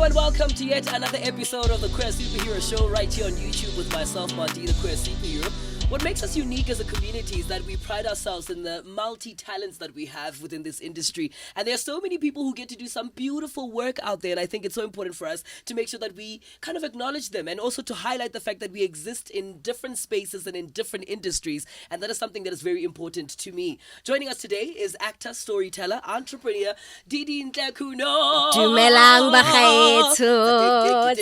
Hello and welcome to yet another episode of the Queer Superhero Show right here on YouTube with myself, Mondi, the Queer Superhero. What makes us unique as a community is that we pride ourselves in the multi-talents that we have within this industry. And there are so many people who get to do some beautiful work out there. And I think it's so important for us to make sure that we kind of acknowledge them and also to highlight the fact that we exist in different spaces and in different industries. And that is something that is very important to me. Joining us today is actor, storyteller, entrepreneur, Didintle Khunou. Dumelang bagaetso.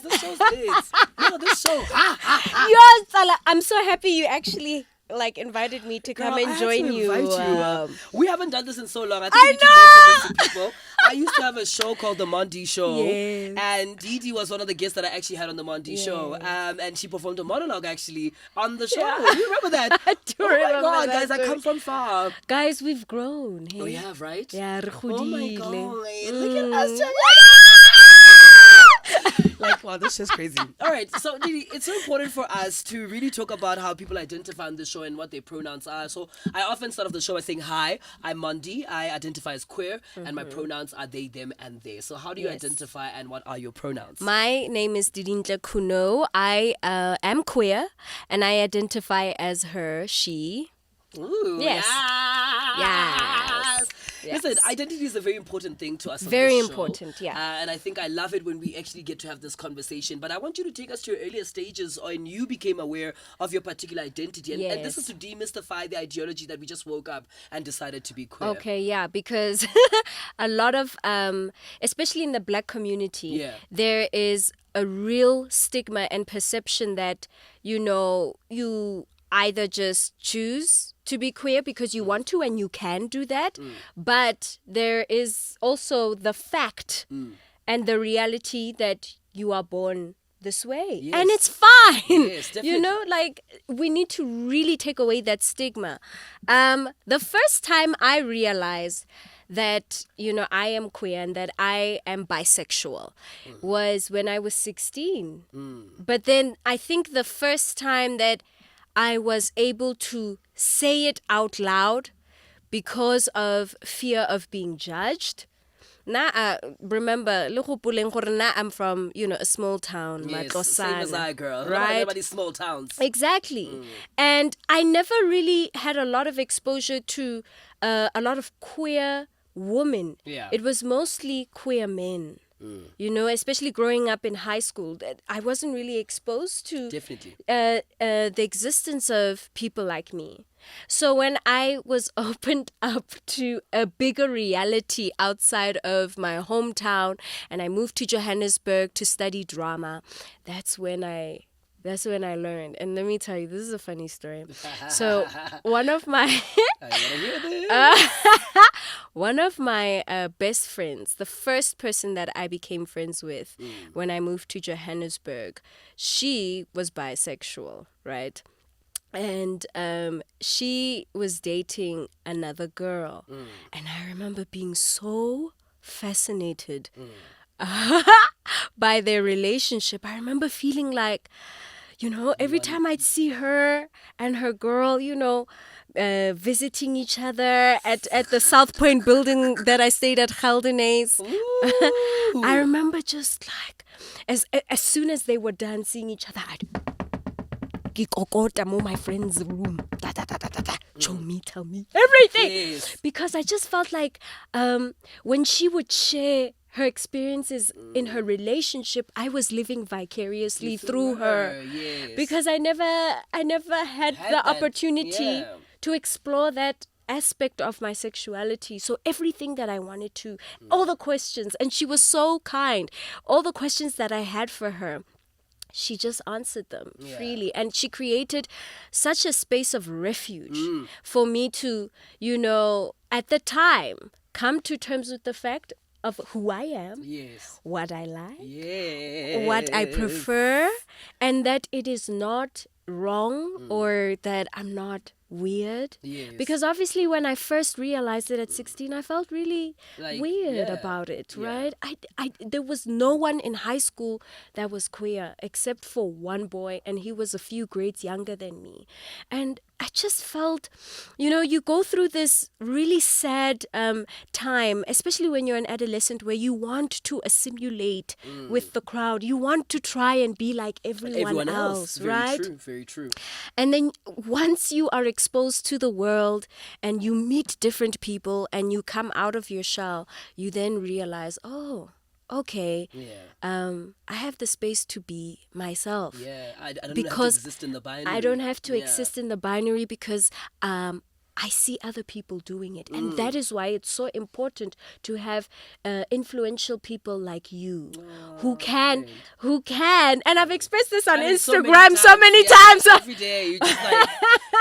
This show's lit. No, this show. I'm so happy you actually invited me to come and join you. We haven't done this in so long. I think we need to mention this to people. I used to have a show called The Mondi Show. Yes. And Didi was one of the guests that I actually had on The Mondi Show. And she performed a monologue actually on the show. Yeah. You remember that? I do remember my God, that guys, I come from far. Guys, we've grown. Hey? Oh, you have, right? Yeah, Oh my God. Look at us. Wow, this is crazy. All right, so Didi, it's so important for us to really talk about how people identify on the show and what their pronouns are. So I often start off the show by saying, hi, I'm Mondi, I identify as queer, and my pronouns are they, them, and they. So how do you identify and what are your pronouns? My name is Didintle Khunou. I am queer, and I identify as her, she. Ooh, Yes. Yes. Yes. Listen, identity is a very important thing to us on Very this show. important, yeah. And I think I love it when we actually get to have this conversation. But I want you to take us to your earlier stages when you became aware of your particular identity. And this is to demystify the ideology that we just woke up and decided to be queer. Okay, yeah, because a lot of, especially in the Black community, there is a real stigma and perception that, you either just choose to be queer because you want to and you can do that. But there is also the fact and the reality that you are born this way. Yes. And it's fine. Yes, definitely. We need to really take away that stigma. The first time I realized that, I am queer and that I am bisexual was when I was 16. But then I think the first time that I was able to say it out loud because of fear of being judged. Remember, I'm from, a small town, Yes, same as I, girl. Right? Everybody's small towns. Exactly. And I never really had a lot of exposure to a lot of queer women. Yeah. It was mostly queer men. Especially growing up in high school, that I wasn't really exposed to the existence of people like me. So when I was opened up to a bigger reality outside of my hometown and I moved to Johannesburg to study drama, that's when I learned. And let me tell you, this is a funny story. So one of my one of my best friends, the first person that I became friends with when I moved to Johannesburg, she was bisexual, right? And she was dating another girl. And I remember being so fascinated by their relationship. I remember feeling like, every time I'd see her and her girl, visiting each other at the South Point building that I stayed at, Geldenays. I remember just as soon as they were done seeing each other, I'd my friend's room. Show me, tell me everything. Yes. Because I just felt like when she would share her experiences in her relationship, I was living vicariously through her. Yes. Because I never had the opportunity to explore that aspect of my sexuality. So everything that I wanted to, all the questions, and she was so kind, all the questions that I had for her, she just answered them freely. And she created such a space of refuge for me to, at the time, come to terms with the fact of who I am, what I like, what I prefer, and that it is not wrong or that I'm not weird. Because obviously when I first realized it at 16, I felt really weird about it, right? There was no one in high school that was queer except for one boy, and he was a few grades younger than me. And I just felt, you go through this really sad time, especially when you're an adolescent, where you want to assimilate with the crowd. You want to try and be like everyone else, very right? True, very true. And then once you are exposed to the world and you meet different people and you come out of your shell, you then realize, oh, okay, I have the space to be myself. Yeah, I don't because have to exist in the binary. I don't have to exist in the binary because I see other people doing it. And that is why it's so important to have influential people like you who can, and I've expressed this on Instagram so many times. Every day, you're just like,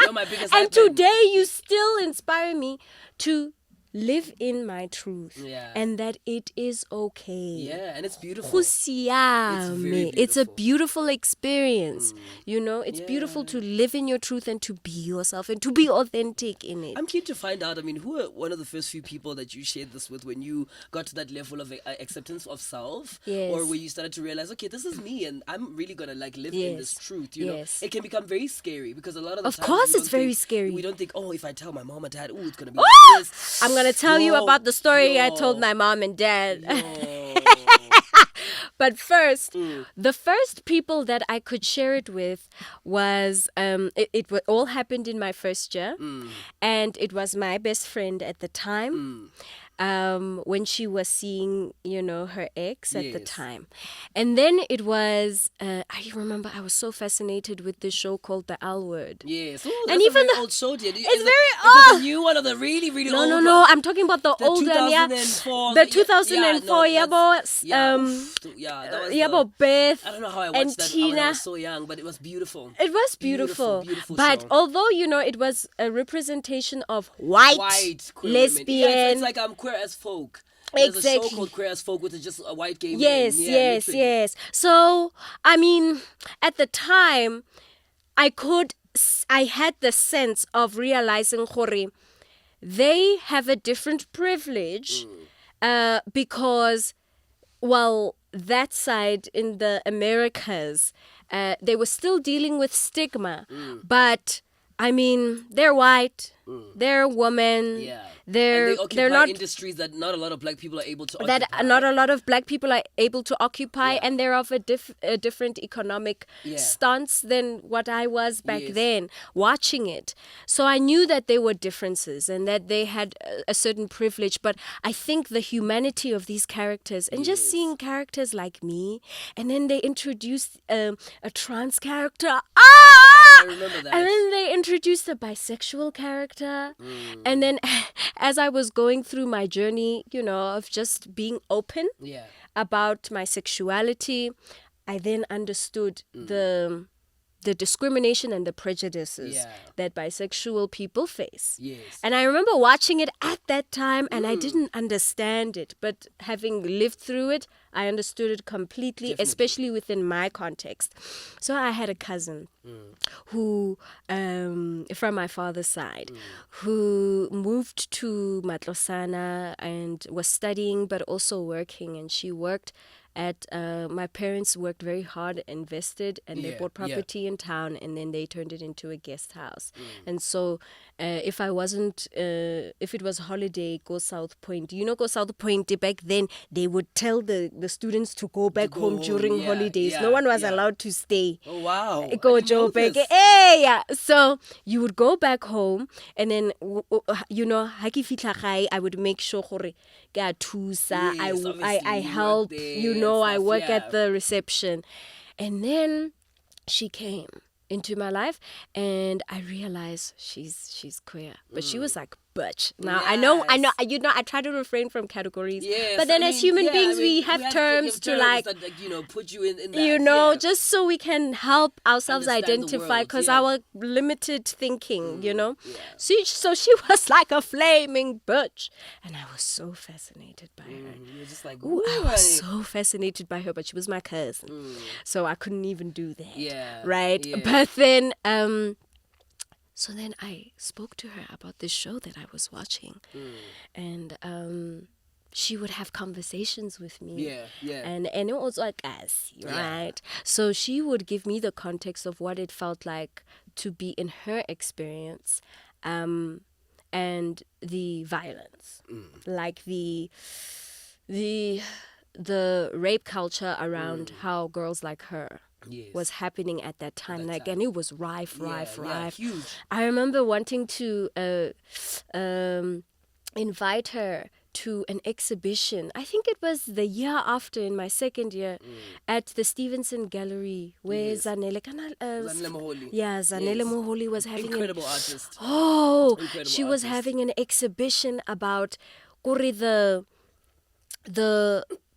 you're my biggest And hype man. today you still inspire me to live in my truth and that it is okay. Yeah, and it's beautiful. It's a beautiful experience. It's beautiful to live in your truth and to be yourself and to be authentic in it. I'm keen to find out, who were one of the first few people that you shared this with when you got to that level of acceptance of self? Yes. Or where you started to realize, okay, this is me and I'm really going to live in this truth, you know? It can become very scary because a lot of the Of times course it's very scary. We don't think, oh, if I tell my mom and dad, it's going to be this. I'm going to tell you about the story I told my mom and dad. But first, the first people that I could share it with was, it all happened in my first year. And it was my best friend at the time. When she was seeing, her ex at the time. And then it was, I remember I was so fascinated with this show called The L Word. Yes. And even the old show, dear. It's very old. The new one or the really, really old one? No, I'm talking about the old one, 2004. The 2004, Beth I don't know how I watched and that Tina. when I was so young, but it was beautiful. It was beautiful. Beautiful but show. although, it was a representation of white queer lesbian. women. It's like Queer as Folk. There's Exactly. a show called Queer as Folk, which is just a white gay man. Yes. So, at the time, I had the sense of realizing, Khore, they have a different privilege because, that side in the Americas, they were still dealing with stigma. But, they're white, they're women, they occupy they're not industries that not a lot of black people are able to that occupy. not a lot of black people are able to occupy, and they're of a different economic stance than what I was back then watching it. So I knew that there were differences and that they had a certain privilege, but I think the humanity of these characters and just seeing characters like me, and then they introduced a trans character. I remember that. And then they introduced a bisexual character. And then as I was going through my journey, of just being open about my sexuality, I then understood the discrimination and the prejudices that bisexual people face. Yes. And I remember watching it at that time and I didn't understand it. But having lived through it, I understood it completely, especially within my context. So I had a cousin who, from my father's side, who moved to Matlosana and was studying but also working. And she worked at my parents worked very hard, invested, and they bought property in town, and then they turned it into a guest house. And so if it was holiday, go South Point. Go South Point, back then they would tell the students to go back home during holidays. No one was allowed to stay. Oh, wow. Go Joburg. Yeah. So you would go back home, and then, haki fitla gae, I would make sure ke a thusa. I help, I work at the reception. And then she came into my life and I realized she's queer. But she was like butch. Now I know I try to refrain from categories. But then as human beings we have terms to like that, put you in that, just so we can help ourselves Understand identify because the world, our limited thinking, So she was like a flaming butch. And I was so fascinated by her. You're just like, I was so fascinated by her, but she was my cousin. So I couldn't even do that. Yeah. Right? Yeah. But then so then I spoke to her about this show that I was watching. And she would have conversations with me. Yeah. And it was like us, right? So she would give me the context of what it felt like to be in her experience, and the violence, like the rape culture around how girls like her was happening at that time. And it was rife. Huge. I remember wanting to invite her to an exhibition. I think it was the year after, in my second year, at the Stevenson Gallery, where Zanele Moholi. Zanele Moholi was having incredible artist. She was having an exhibition about the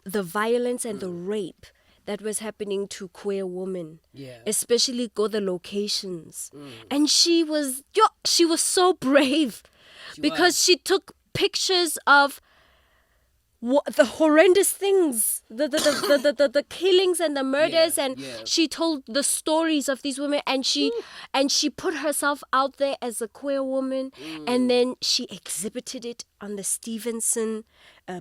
violence and the rape that was happening to queer women, especially the locations. And she was so brave because she took pictures of the horrendous things, the killings and the murders, and she told the stories of these women, and she put herself out there as a queer woman, and then she exhibited it on the Stevenson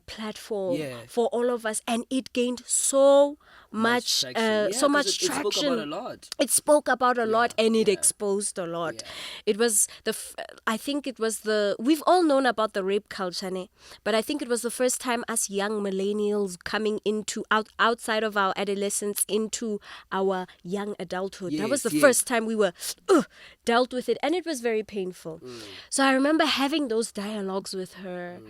platform for all of us, and it gained so much traction. It spoke about a lot. It spoke about a lot, and it exposed a lot. It was I think it was we've all known about the rape culture, but I think it was the first time us young millennials coming into outside of our adolescence into our young adulthood. That was the first time we were dealt with it, and it was very painful. So I remember having those dialogues with her,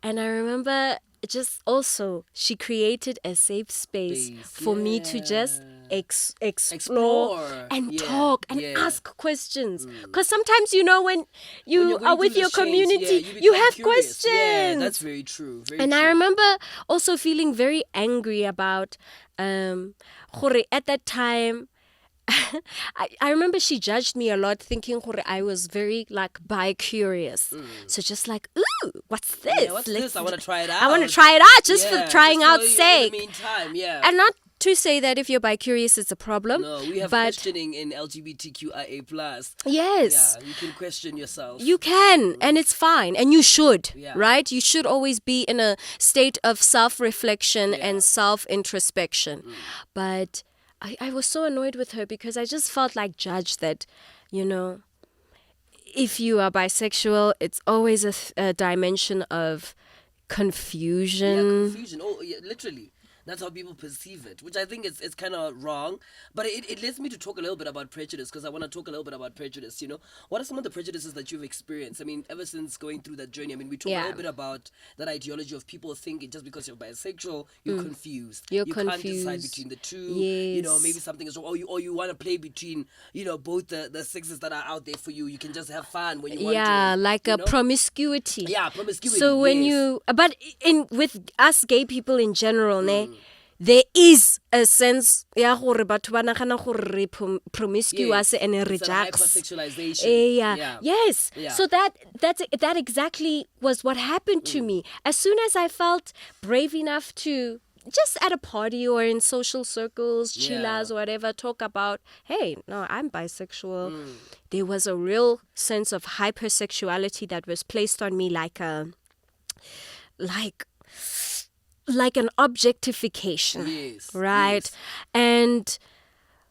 and I remember just also she created a safe space for me to just explore and talk and ask questions, because sometimes when you are with your community, you have curious. questions. That's very true. I remember also feeling very angry about at that time. I remember she judged me a lot, thinking I was very bi-curious. So just like, ooh, what's this? Yeah, what's this? I want to try it out. I want to try it out just for trying out sake. In the meantime, And not to say that if you're bi-curious, it's a problem. No, we have questioning in LGBTQIA+. Yes. Yeah, you can question yourself. You can, and it's fine, and you should, right? You should always be in a state of self-reflection and self-introspection. But I was so annoyed with her because I just felt like judged that, if you are bisexual, it's always a dimension of confusion. Yeah, confusion. Oh, yeah, literally. That's how people perceive it, which I think it's kind of wrong. But it leads me to talk a little bit about prejudice, because I want to talk a little bit about prejudice. What are some of the prejudices that you've experienced? I mean, ever since going through that journey, we talk a little bit about that ideology of people thinking just because you're bisexual, you're confused. You can't decide between the two. Yes. Maybe something is wrong. Or you want to play between, both the sexes that are out there for you. You can just have fun when you want to. Yeah, like a promiscuity. Yeah, promiscuity. So when with us gay people in general, there is a sense gore batho ba nagana gore re promiscuous and re jacks. Hypersexualization. Yes. So that exactly was what happened to me. As soon as I felt brave enough to just at a party or in social circles, chillas or whatever, talk about, hey, no, I'm bisexual. There was a real sense of hypersexuality that was placed on me like an objectification, right? Yes. And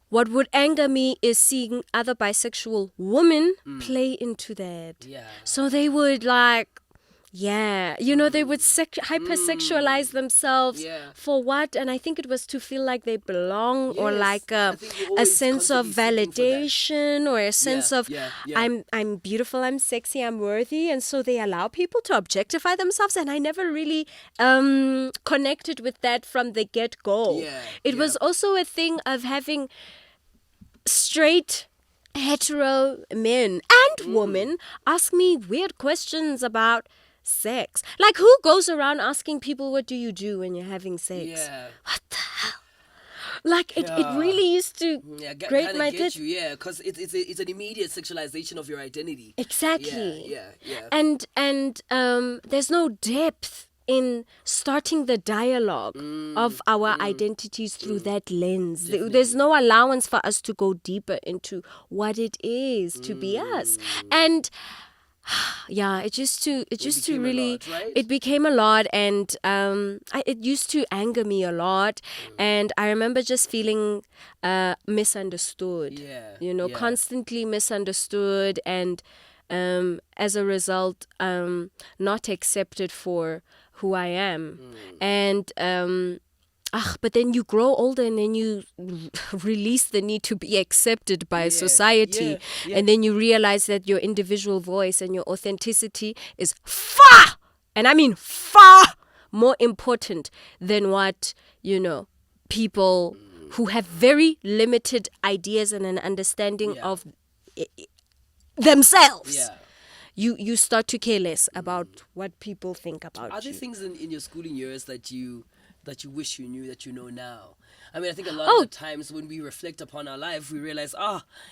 what would anger me is seeing other bisexual women play into that. Yeah. So they would they would hypersexualize themselves for what? And I think it was to feel like they belong, or like a sense of validation, or a sense of I'm beautiful, I'm sexy, I'm worthy. And so they allow people to objectify themselves. And I never really connected with that from the get-go. It was also a thing of having straight hetero men and women ask me weird questions about sex. Like, who goes around asking people, what do you do when you're having sex? Yeah. What the hell? Like, it really used to grate my tits. Because it's an immediate sexualization of your identity. Exactly. Yeah. And there's no depth in starting the dialogue of our identities through that lens. There's no allowance for us to go deeper into what it is to be us. And Yeah, it used to became a really lot, right? it became a lot, and it used to anger me a lot, and I remember just feeling misunderstood. Yeah, yeah. Constantly misunderstood, and as a result, not accepted for who I am, and but then you grow older, and then you release the need to be accepted by society. Yeah. And then you realize that your individual voice and your authenticity is far, and I mean far, more important than what, people who have very limited ideas and an understanding of themselves. Yeah. You start to care less about what people think about you. Are there things in your schooling years that you wish you knew that you know now? I mean, I think a lot of the times when we reflect upon our life, we realize,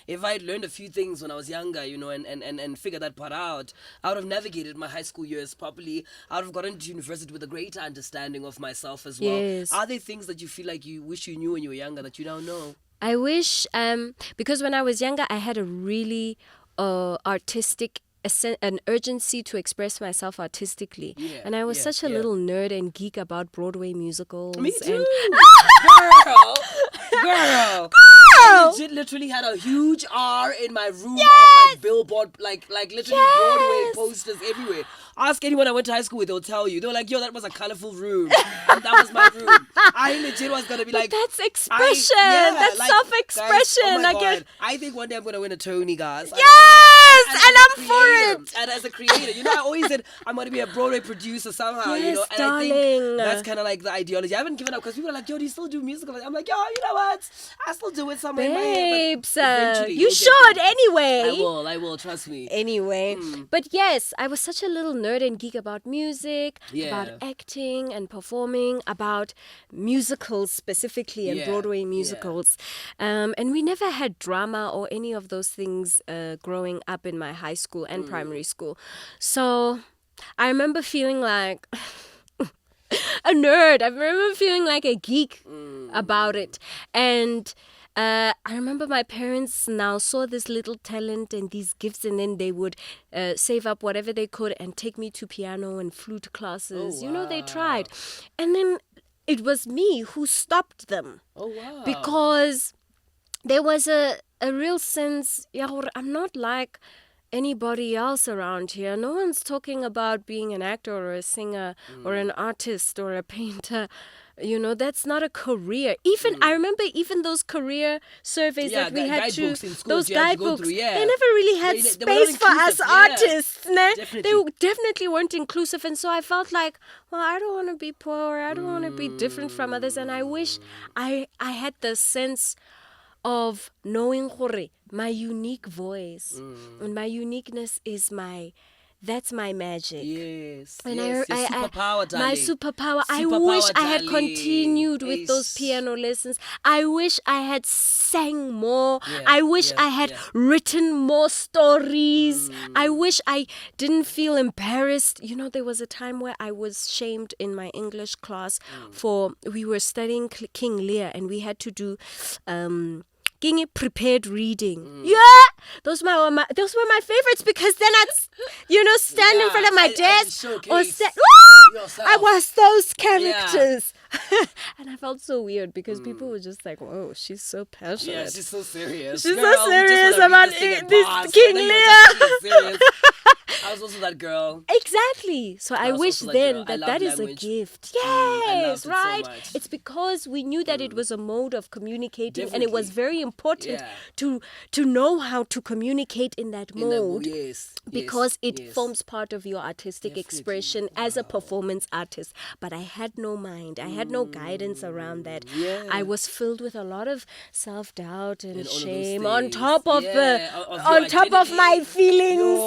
if I had learned a few things when I was younger, and figured that part out, I would have navigated my high school years properly. I would have gotten to university with a greater understanding of myself as well. Yes. Are there things that you feel like you wish you knew when you were younger that you now know? I wish, because when I was younger, I had a really artistic an urgency to express myself artistically. Yeah, and I was such a little nerd and geek about Broadway musicals. Me too. And Girl. I literally had a huge R in my room of like billboard, like literally Broadway posters everywhere. Ask anyone I went to high school with, they'll tell you. They were like, yo, that was a colorful room. And that was my room. I legit was going to be like... That's expression. That's self-expression. Guys, oh my God. I think one day I'm going to win a Tony, guys. Yes! And I'm for it! And as a creator, I always said I'm going to be a Broadway producer somehow, Yes, And darling. I think that's kind of like the ideology. I haven't given up because people are like, yo, do you still do musicals? I'm like, yo, you know what? I still do it somewhere in my head. Babes, You should anyway. I will, trust me. Anyway, but yes, I was such a little nerd and geek about music, about Yeah. acting and performing, about musicals specifically and Yeah, Broadway musicals. And we never had drama or any of those things growing up in my high school and primary school. So I remember feeling like a nerd. I remember feeling like a geek about it. And I remember my parents now saw this little talent and these gifts, and then they would save up whatever they could and take me to piano and flute classes. They tried. And then it was me who stopped them. Oh, wow. Because there was a real sense, I'm not like anybody else around here. No one's talking about being an actor or a singer or an artist or a painter. That's not a career. Even I remember even those career surveys that we had to, those guidebooks, they never really had space for us artists. They definitely weren't inclusive. And so I felt like, well, I don't want to be poor. I don't want to be different from others. And I wish I had the sense of knowing my unique voice. And my uniqueness is that's my magic. Yes. And your superpower, darling. My superpower. I wish I had continued with those piano lessons. I wish I had sang more. I wish I had written more stories. I wish I didn't feel embarrassed. There was a time where I was shamed in my English class we were studying King Lear, and we had to do prepared reading. Those were my favorites, because then I'd stand in front of my desk or I was those characters. And I felt so weird because people were just like, whoa, she's so passionate. Yeah, she's so serious. She's so serious about this King Lear. I was also that girl. Exactly. So I wish then that is a gift. Yes, right? It's because we knew that it was a mode of communicating, and it was very important to know how to communicate in that mode. Because it forms part of your artistic expression as a performance artist. But I had no mind. I had no guidance around that. I was filled with a lot of self-doubt and shame on top of my feelings.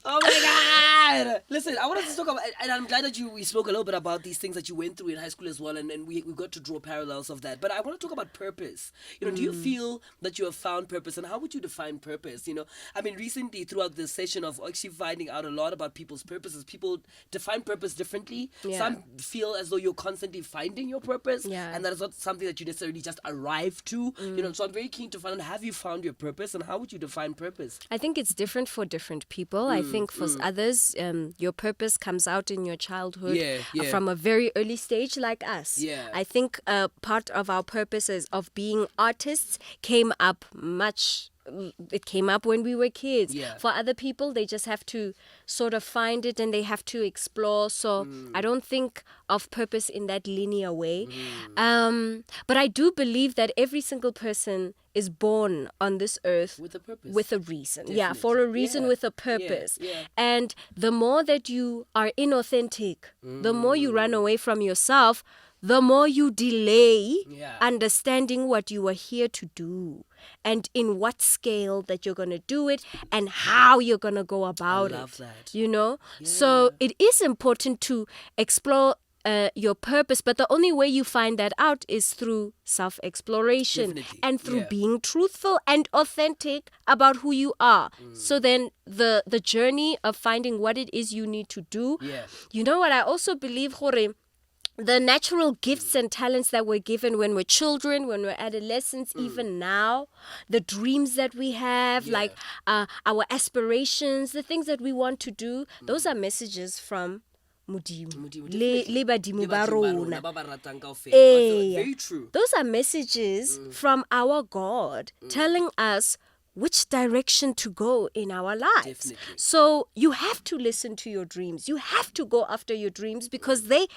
Oh my God! right. Listen, I wanted to talk about, and I'm glad that we spoke a little bit about these things that you went through in high school as well, and we got to draw parallels of that. But I want to talk about purpose. Do you feel that you have found purpose, and how would you define purpose? I mean, recently throughout this session of actually finding out a lot about people's purposes, people define purpose differently. Yeah. Some feel as though you're constantly finding your purpose, Yeah. and that is not something that you necessarily just arrive to. So I'm very keen to find out, have you found your purpose, and how would you define purpose? I think it's different for different people. I think for others, your purpose comes out in your childhood from a very early stage, like us. Yeah. I think part of our purposes of being artists came up when we were kids. Yeah. For other people, they just have to sort of find it and they have to explore. So I don't think of purpose in that linear way. But I do believe that every single person is born on this earth With a purpose. with a reason. Definitely. Yeah, for a reason, with a purpose. Yeah. And the more that you are inauthentic, the more you run away from yourself, the more you delay understanding what you are here to do and in what scale that you're going to do it and how you're going to go about love it. that. Yeah. So it is important to explore your purpose, but the only way you find that out is through self-exploration. Definitely. And through being truthful and authentic about who you are. So then the journey of finding what it is you need to do. Yeah. You know what I also believe, Jorge? The natural gifts and talents that we're given when we're children, when we're adolescents, even now, the dreams that we have, like our aspirations, the things that we want to do, those are messages from Modimo. Le badimo ba rona. Very true. Those are messages from our God telling us which direction to go in our lives. Definitely. So you have to listen to your dreams. You have to go after your dreams because they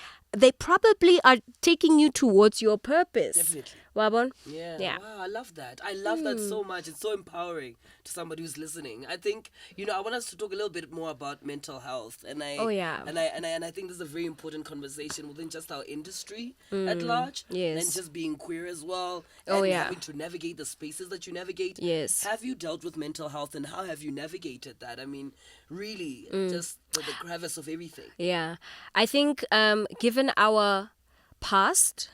probably are taking you towards your purpose. Definitely. Wabon? Yeah. Wow, I love that. I love that so much. It's so empowering to somebody who's listening. I think, I want us to talk a little bit more about mental health. And I think this is a very important conversation within just our industry at large. Yes. And just being queer as well. And having to navigate the spaces that you navigate. Yes. Have you dealt with mental health and how have you navigated that? I mean, really, just the crevice of everything. Yeah. I think given our past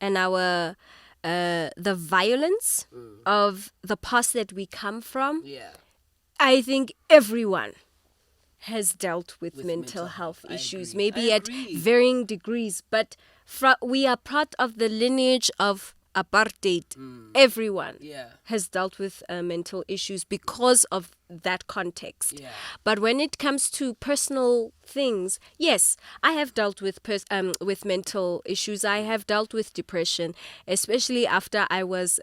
and our the violence of the past that we come from, I think everyone has dealt with mental health issues, maybe at varying degrees, but we are part of the lineage of apartheid. Everyone has dealt with mental issues because of that context. But when it comes to personal things, yes, I have dealt with mental issues. I have dealt with depression, especially after I was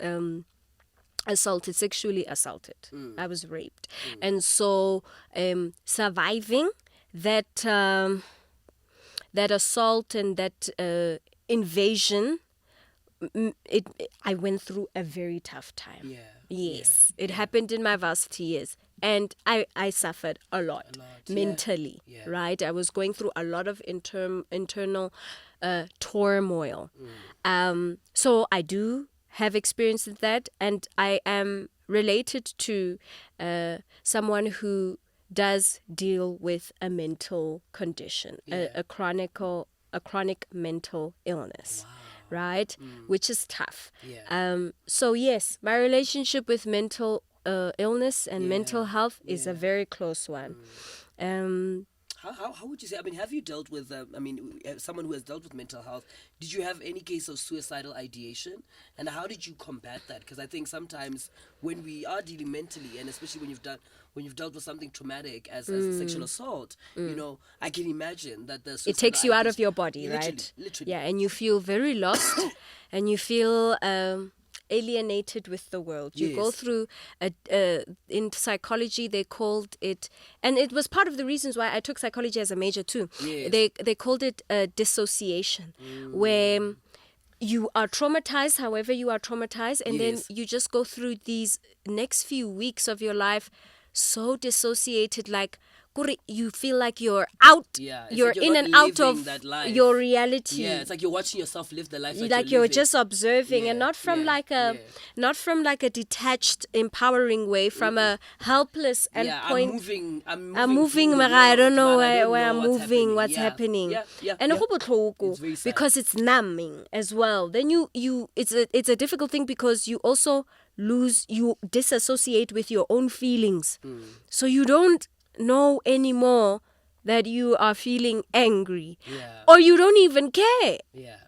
sexually assaulted. I was raped. And so surviving that assault and that invasion, I went through a very tough time. Yes. It happened in my varsity years. And I suffered a lot mentally, right? I was going through a lot of internal turmoil. So I do have experienced that, and I am related to someone who does deal with a mental condition, a chronic mental illness. Wow. Right? Which is tough. So yes, my relationship with mental illness and mental health is a very close one. How would you say, I mean, have you dealt with, someone who has dealt with mental health, did you have any case of suicidal ideation? And how did you combat that? Because I think sometimes when we are dealing mentally, and especially when you've dealt with something traumatic as a sexual assault, I can imagine that it takes you out of your body, right? Literally. Yeah, and you feel very lost and you feel alienated with the world. You go through in psychology they called it, and it was part of the reasons why I took psychology as a major too. They called it dissociation, where you are traumatized, however you are traumatized, and then you just go through these next few weeks of your life so dissociated, like you feel like you're out, you're like in not and out living of that life. your reality. Yeah, it's like you're watching yourself live the life that like you're you're living. just observing, and not from not from like a detached, empowering way, from a helpless and I'm moving, through the I don't world, know but I where don't I'm know moving, what's Yeah. happening. Yeah. And It's botlhoko, very sad. because it's numbing as well. Then it's a difficult thing, because you also you disassociate with your own feelings. So you don't know anymore that you are feeling angry, or you don't even care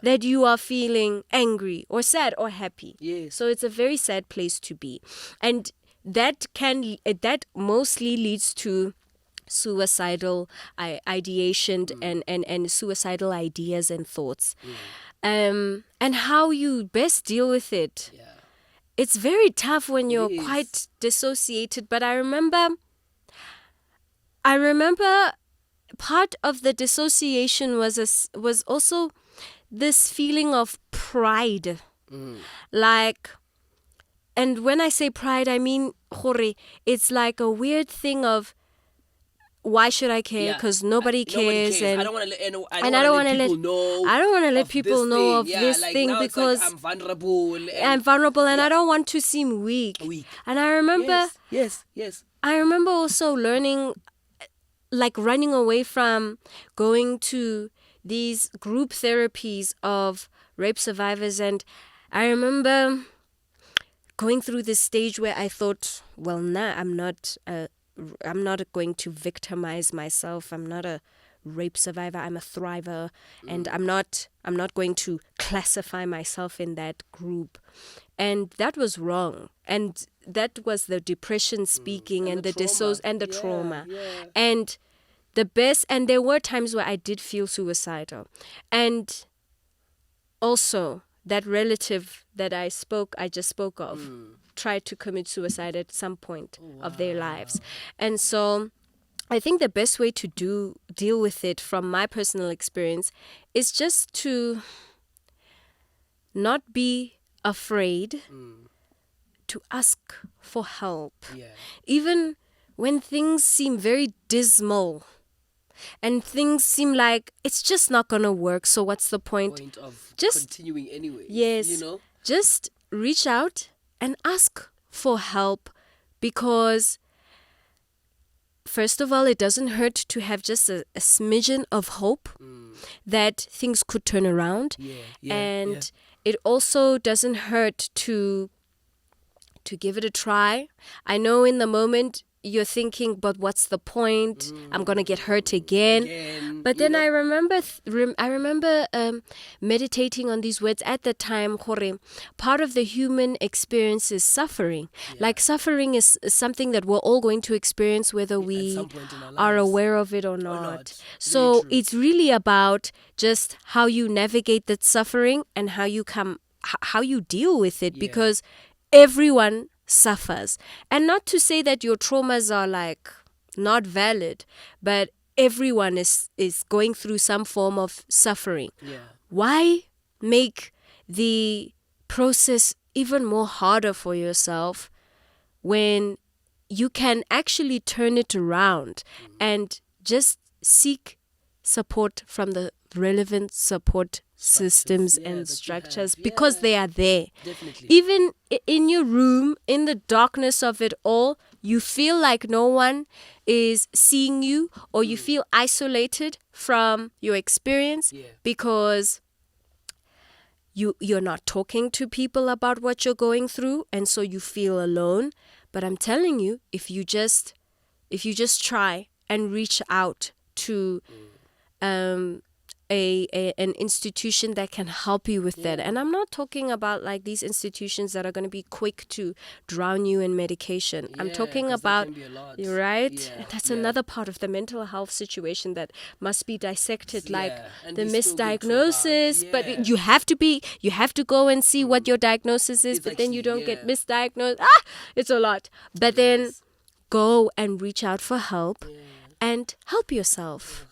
that you are feeling angry or sad or happy. Yes. So it's a very sad place to be, and that mostly leads to suicidal ideation and suicidal ideas and thoughts. And how you best deal with it. It's very tough when you're quite dissociated, but I remember part of the dissociation was also this feeling of pride. Like, and when I say pride, I mean, it's like a weird thing of, why should I care? Because nobody cares. And I don't want to let people know of this thing, because I'm vulnerable. And I don't want to seem weak. And I remember, Yes. I remember also learning, like running away from going to these group therapies of rape survivors. And I remember going through this stage where I thought, well, I'm not going to victimize myself. I'm not a rape survivor. I'm a thriver, and I'm not going to classify myself in that group. And that was wrong. And that was the depression speaking, and the trauma. And and there were times where I did feel suicidal. And also that relative that I just spoke of, tried to commit suicide at some point of their lives. And so I think the best way to deal with it, from my personal experience, is just to not be afraid to ask for help. Even when things seem very dismal and things seem like it's just not going to work, so what's the point of just continuing anyway? Yes. Just reach out and ask for help, because first of all, it doesn't hurt to have just a smidgen of hope that things could turn around. And it also doesn't hurt to give it a try. I know in the moment you're thinking, but what's the point? I'm going to get hurt again. But then I remember meditating on these words at the time. Part of the human experience is suffering. Like, suffering is something that we're all going to experience, whether we are aware of it or not. So it's really about just how you navigate that suffering and how you deal with it, because everyone suffers. And not to say that your traumas are like not valid, but everyone is going through some form of suffering. Why make the process even more harder for yourself when you can actually turn it around and just seek support from the relevant support systems and structures, because they are there. Definitely. Even in your room, in the darkness of it all, you feel like no one is seeing you, or you feel isolated from your experience because you're not talking to people about what you're going through, and so you feel alone. But I'm telling you, if you just try and reach out to an institution that can help you with that. And I'm not talking about like these institutions that are going to be quick to drown you in medication. I'm talking about, right? And that's another part of the mental health situation that must be dissected, like the misdiagnosis. But you have to go and see what your diagnosis is, but then you don't get misdiagnosed. It's a lot. But then go and reach out for help and help yourself.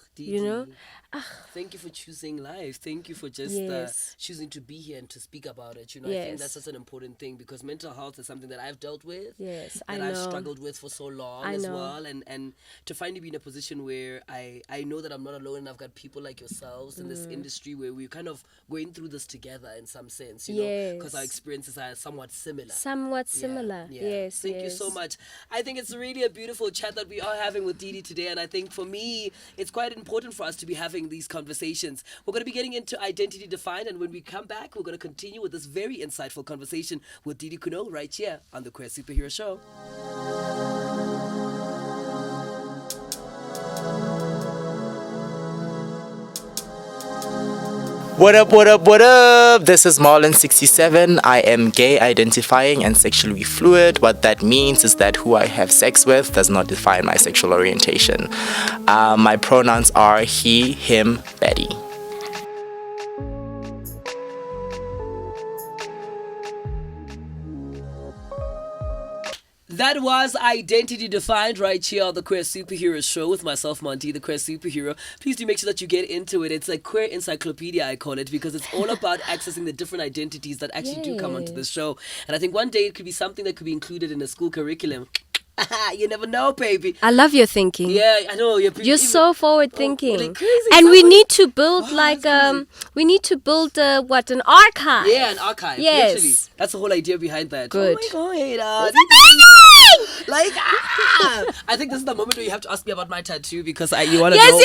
Thank you for choosing life. Thank you for just Yes. choosing to be here and to speak about it. I think that's Yes. such an important thing, because mental health is something that I've dealt with. Yes, I That I've know. struggled with for so long I as know. well. And to finally be in a position where I know that I'm not alone, and I've got people like yourselves in this industry where we're kind of going through this together in some sense, because our Yes. experiences are somewhat similar. Somewhat similar. Yeah. Yes. Thank you so much. I think it's really a beautiful chat that we are having with Didi today, and I think for me, it's quite important for us to be having these conversations. We're going to be getting into Identity Defined, and when we come back, we're going to continue with this very insightful conversation with Didintle Khunou right here on the Queer Superhero Show. What up, what up, what up? This is Marlon67. I am gay, identifying, and sexually fluid. What that means is that who I have sex with does not define my sexual orientation. My pronouns are he, him, Betty. That was Identity Defined right here on the Queer Superhero Show with myself, Monty, the Queer Superhero. Please do make sure that you get into it. It's a queer encyclopedia, I call it, because it's all about accessing the different identities that actually do come onto the show. And I think one day it could be something that could be included in a school curriculum. You never know, baby. I love your thinking. Yeah, I know. You're so forward thinking. like crazy. And we need to build an archive. Yeah, an archive. Yes. Literally. That's the whole idea behind that. Good. Oh my God. Like, I think this is the moment where you have to ask me about my tattoo, because you want to know why.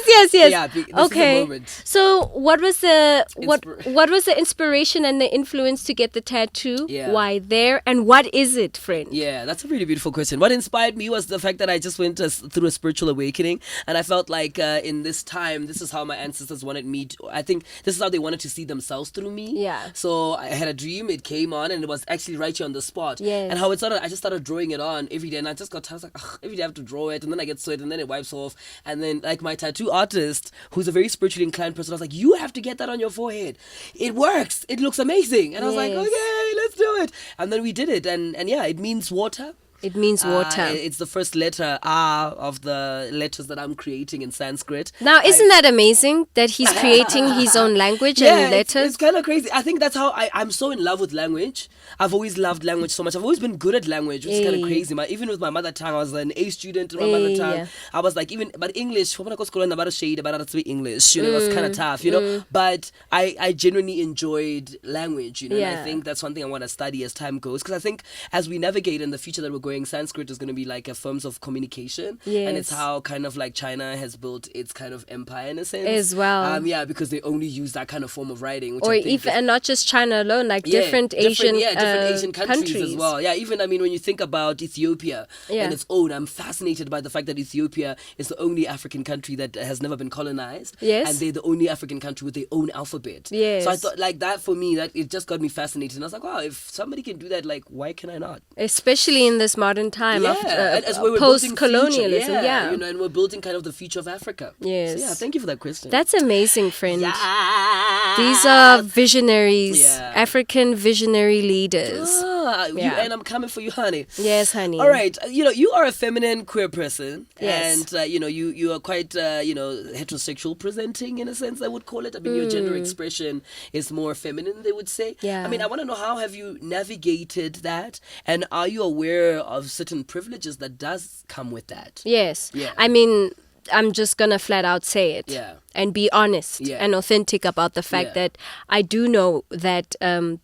Yes. Yeah, this is Okay. the moment. So, what was the inspiration and the influence to get the tattoo? Yeah. Why there? And what is it, friend? Yeah, that's a really beautiful question. What inspired me was the fact that I just went through a spiritual awakening, and I felt like in this time, this is how my ancestors wanted me to. I think this is how they wanted to see themselves through me. Yeah. So I had a dream. It came on, and it was actually right here on the spot. Yes. And how it started, I just started drawing it on every day, and I just got tired. I was like, ugh, every day I have to draw it, and then I get sweat, and then it wipes off, and then like my tattoo artist, who's a very spiritually inclined person, I was like, you have to get that on your forehead. It works. It looks amazing. And I was like, Yes. okay, let's do it. And then we did it, and yeah, it means water. It means water. It's the first letter R of the letters that I'm creating in Sanskrit. Now, isn't that amazing that he's creating his own language and letters? It's kind of crazy. I think that's how I'm so in love with language. I've always loved language so much. I've always been good at language, which is kind of crazy. Even with my mother tongue, I was an A student in my mother tongue. Yeah. I was like, but English, when I go to school, I never shade about it to be English. It was kind of tough, But I genuinely enjoyed language, And I think that's one thing I want to study as time goes, because I think as we navigate in the future that we're going, Sanskrit is going to be like a form of communication, and it's how kind of like China has built its kind of empire in a sense As well. because they only use that kind of form of writing, which Or I think even, and not just China alone, like different Asian countries as well. Yeah, even when you think about Ethiopia and its own, I'm fascinated by the fact that Ethiopia is the only African country that has never been colonized. Yes. And they're the only African country with their own alphabet. Yes. So I thought like that for me, that it just got me fascinated. And I was like, wow, if somebody can do that, like why can I not? Especially in this modern time of as we're building post-colonialism. future. Yeah. And we're building kind of the future of Africa. Yes. So thank you for that question. That's amazing, friend. Yeah. These are visionaries, Yeah. African visionary leaders. And I'm coming for you, honey. Yes, honey. All right, you are a feminine queer person, Yes. and you are quite heterosexual presenting in a sense, I would call it. I mean, your gender expression is more feminine, they would say. Yeah. I mean, I want to know, how have you navigated that, and are you aware of certain privileges that does come with that? Yes. Yeah. I mean, I'm just going to flat out say it. Yeah. And be honest and authentic about the fact that I do know that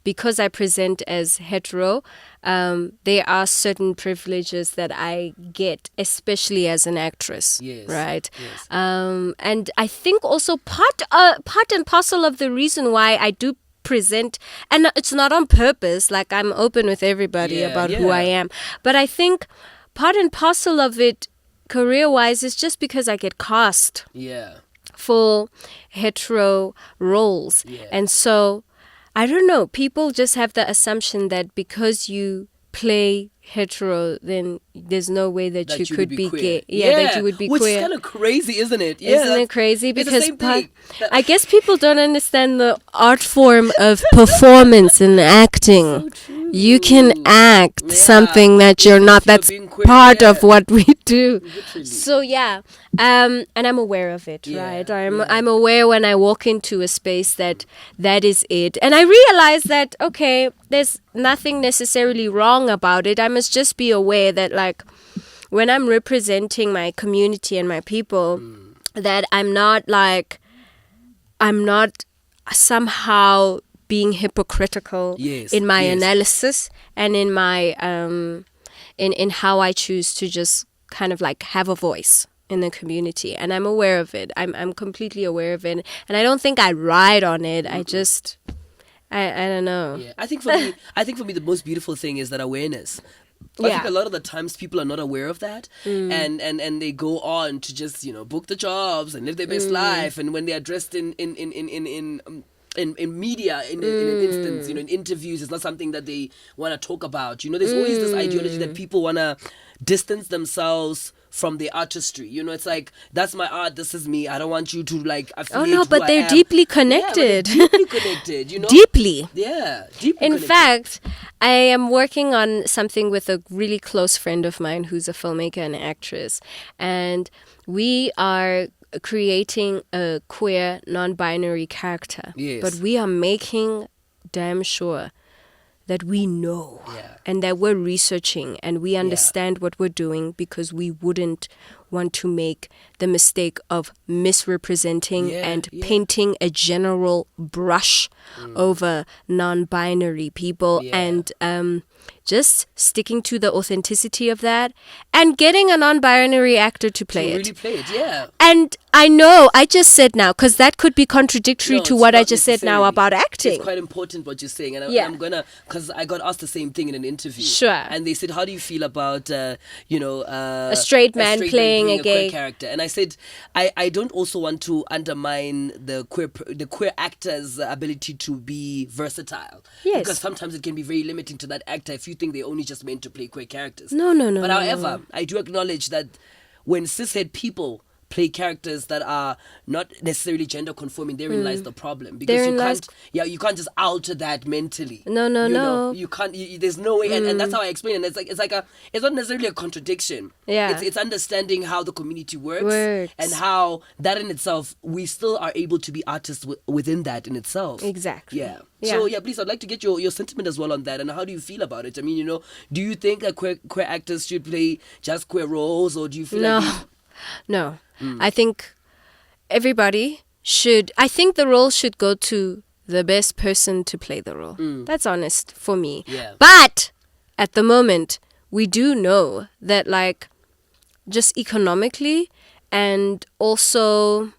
because I present as hetero, there are certain privileges that I get, especially as an actress. Yes. Right? Yes. And I think also part and parcel of the reason why I do present, and it's not on purpose, like I'm open with everybody about who I am, but I think part and parcel of it career-wise is just because I get cast for hetero roles. Yeah. And so, I don't know, people just have the assumption that because you play hetero, then there's no way that you could be queer. gay. Yeah, that you would be which queer. is kind of crazy, isn't it? Yeah, Isn't it crazy? it's the Because same thing. I guess people don't understand the art form of performance and acting. So true. you can act something that you're not. That's being queer, part of what we do. Literally. So yeah, and I'm aware of it, Yeah, right? I'm aware when I walk into a space that is it, and I realize that okay, there's nothing necessarily wrong about it. I must just be aware that like when I'm representing my community and my people, that I'm not somehow being hypocritical in my analysis and in my in how I choose to just kind of like have a voice in the community, and I'm aware of it. I'm completely aware of it, and I don't think I ride on it. I just I don't know. Yeah, I think for me the most beautiful thing is that awareness. I think a lot of the times people are not aware of that, and they go on to just book the jobs and live their best life, and when they are dressed in media, in an instance, in interviews, it's not something that they want to talk about. There's always this ideology that people want to distance themselves from their artistry. It's like, that's my art, this is me. I don't want you to like affiliate. Oh no, but they're deeply connected. Yeah, deeply connected, Deeply. Yeah, deeply In connected. fact, I am working on something with a really close friend of mine who's a filmmaker and actress, and we are creating a queer non-binary character. Yes. But we are making damn sure that we know and that we're researching and we understand what we're doing, because we wouldn't want to make the mistake of misrepresenting and painting a general brush over non-binary people, and just sticking to the authenticity of that and getting a non-binary actor to play it. Really play it, yeah. And I know, I just said now, because that could be contradictory to it's what I not just said now necessarily. about acting. It's quite important what you're saying, and Yeah. I'm gonna, because I got asked the same thing in an interview. Sure. And they said, "How do you feel about a straight man playing a gay queer character?" And I said, I don't also want to undermine the queer actor's ability to be versatile. Yes. Because sometimes it can be very limiting to that actor if you think they're only just meant to play queer characters. No. But however, I do acknowledge that when cishet people play characters that are not necessarily gender conforming, therein lies the problem, because you can't just alter that mentally. No. You can't. There's no way, and that's how I explain it. It's not necessarily a contradiction. Yeah. It's understanding how the community works and how that in itself, we still are able to be artists within that in itself. Exactly. Yeah. Yeah. So please, I'd like to get your sentiment as well on that, and how do you feel about it? I mean, do you think that queer actors should play just queer roles, or do you feel like No. I think everybody should. I think the role should go to the best person to play the role. That's honest for me. Yeah. But at the moment, we do know that, like, just economically and also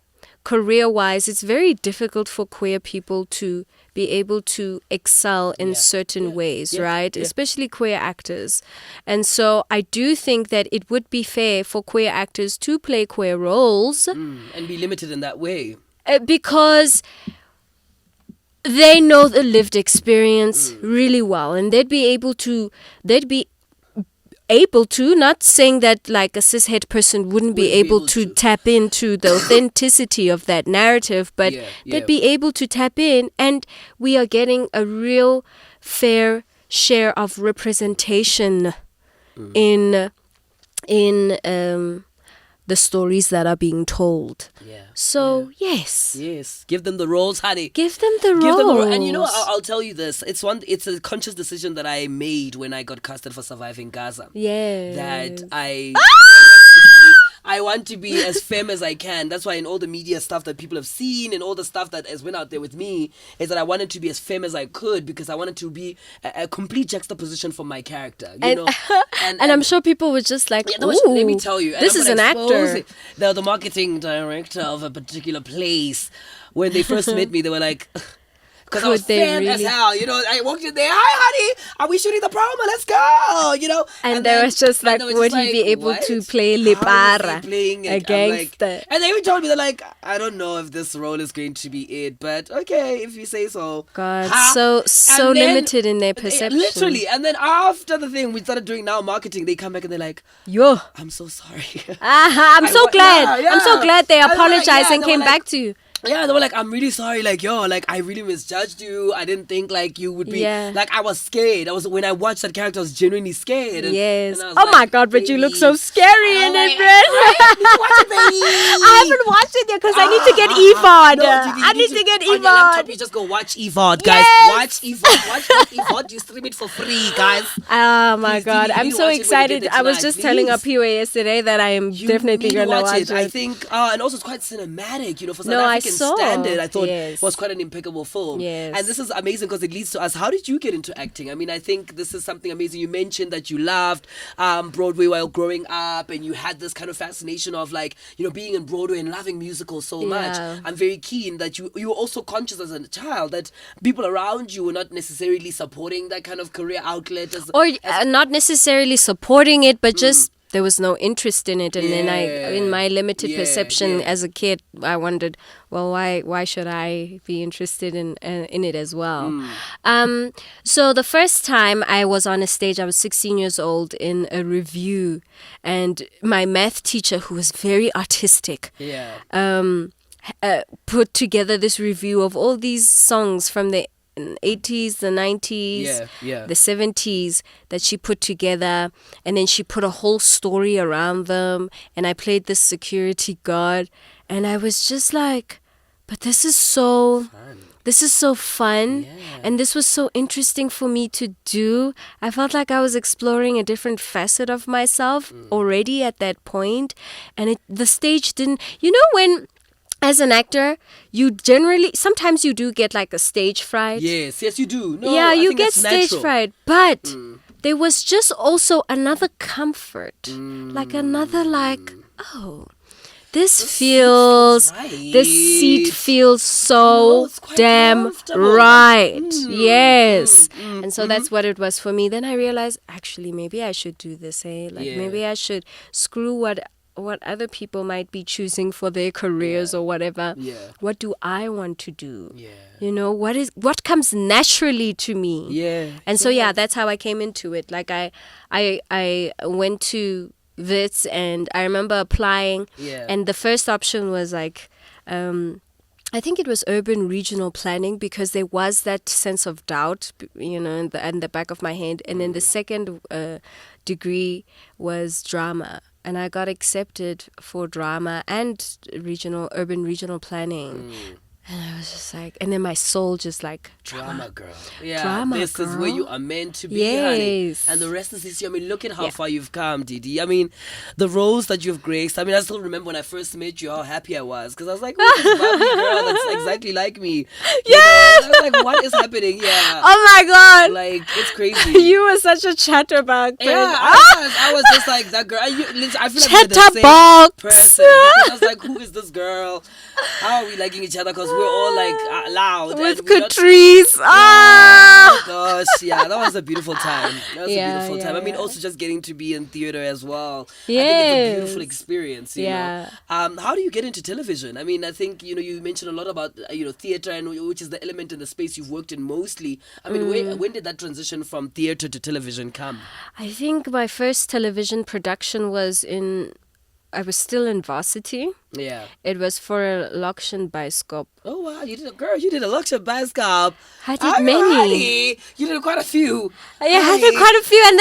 career-wise, it's very difficult for queer people to be able to excel in certain ways, right? Especially queer actors. And so I do think that it would be fair for queer actors to play queer roles. and be limited in that way? Because they know the lived experience really well, and they'd be able to, not saying that like a cishet person wouldn't be able to tap into the authenticity of that narrative, but they'd be able to tap in, and we are getting a real fair share of representation in the stories that are being told. So yes, give them the roles, honey. give them the roles. And I'll tell you this. It's a conscious decision that I made when I got casted for Surviving Gaza. Yeah. That I want to be as femme as I can. That's why in all the media stuff that people have seen and all the stuff that has went out there with me, is that I wanted to be as femme as I could, because I wanted to be a complete juxtaposition for my character. And I'm sure people were just like, let me tell you, this is an actor. The marketing director of a particular place, when they first met me, they were like, because I was femme as hell, I walked in there, "Hi honey, are we shooting the promo? Let's go," And there was just like, would he be able to play Lepara, a gangster? And they even told me, they're like, "I don't know if this role is going to be it, but okay, if you say so." God, so limited in their perception. Literally. And then after the thing we started doing now marketing, they come back and they're like, "Yo, I'm so sorry." I'm so glad. I'm so glad they And they're like, apologized and they came were back like, to you. Yeah, they were like, I'm really sorry, like, yo, like, I really misjudged you. I didn't think, like, you would be, Yeah. like, I was scared. When I watched that character, I was genuinely scared. Yes. And I was Oh like, my God, but you look so scary in it, Brent. Watch it, baby. I haven't watched it yet because I need to get EVOD. No, dude, I need to get on your laptop, EVOD. you just go watch EVOD, guys. Yes. Watch EVOD. Watch EVOD. You stream it for free, guys. Oh my Please, God, you I'm need to so watch it when you excited. get it I was tonight, just telling please. PUA yesterday that I am You definitely need to going to watch it. I think, and also it's quite cinematic, you know, for South No, I African saw. standard. I thought Yes. was quite an impeccable film. Yes. And this is amazing because it leads to us. How did you get into acting? I mean, I think this is something amazing. You mentioned that you loved Broadway while growing up, and you had this kind of fascination of, like, you know, being in Broadway and loving musicals so much. Yeah. I'm very keen that you were also conscious as a child that people around you were not necessarily supporting that kind of career outlet. Or not necessarily supporting it, but just there was no interest in it. And then in my limited perception as a kid, I wondered, well, why should I be interested in it as well? So the first time I was on a stage, I was 16 years old in a review, and my math teacher, who was very artistic, put together this review of all these songs from the 80s, the 90s, the 70s that she put together, and then she put a whole story around them, and I played this security guard, and I was just like, but this is so fun. And this was so interesting for me to do. I felt like I was exploring a different facet of myself already at that point, and the stage didn't, you know, when as an actor, you generally, sometimes you do get like a stage fright. Yes, you do. No, yeah, I you think get that's stage natural. fright. But there was just also another comfort. Like another, like, oh, this seat feels so it's quite damn comfortable. right. Yes. And so that's what it was for me. Then I realized, actually, maybe I should do this, maybe I should screw what other people might be choosing for their careers or whatever. What do I want to do? You know, what comes naturally to me? And so that's how I came into it. Like I went to Wits, and I remember applying, and the first option was like I think it was urban regional planning, because there was that sense of doubt, you know, in the back of my head. And then the second degree was drama. And I got accepted for drama and urban regional planning. And I was just like, and then my soul just like, drama girl. Yeah, drama this girl. is where you are meant to be, honey. Yes. And the rest is history. I mean, look at how far you've come, Didi. I mean, the roles that you've graced. I mean, I still remember when I first met you, how happy I was. Because I was like, oh, this bubbly girl that's exactly like me. Yes! I was like, what is happening? Yeah. Oh my God. Like, it's crazy. You were such a chatterbox. Yeah, I was just like that girl. I feel like we're the same Chatterbox. person. Because I was like, who is this girl? How are we liking each other? Because we're all like loud. With and we're not- Catrice. Oh gosh, yeah, that was a beautiful time. That was a beautiful time. I mean, also just getting to be in theater as well. I think it's a beautiful experience. You know? How do you get into television? I mean, I think you mentioned a lot about theater, and which is the element in the space you've worked in mostly. I mean, when did that transition from theater to television come? I think my first television production was I was still in varsity. Yeah. It was for a Lokshan Bioscope. Oh wow, you did a Luxor Bioscope. I did many. You did quite a few. Yeah, I did quite a few, and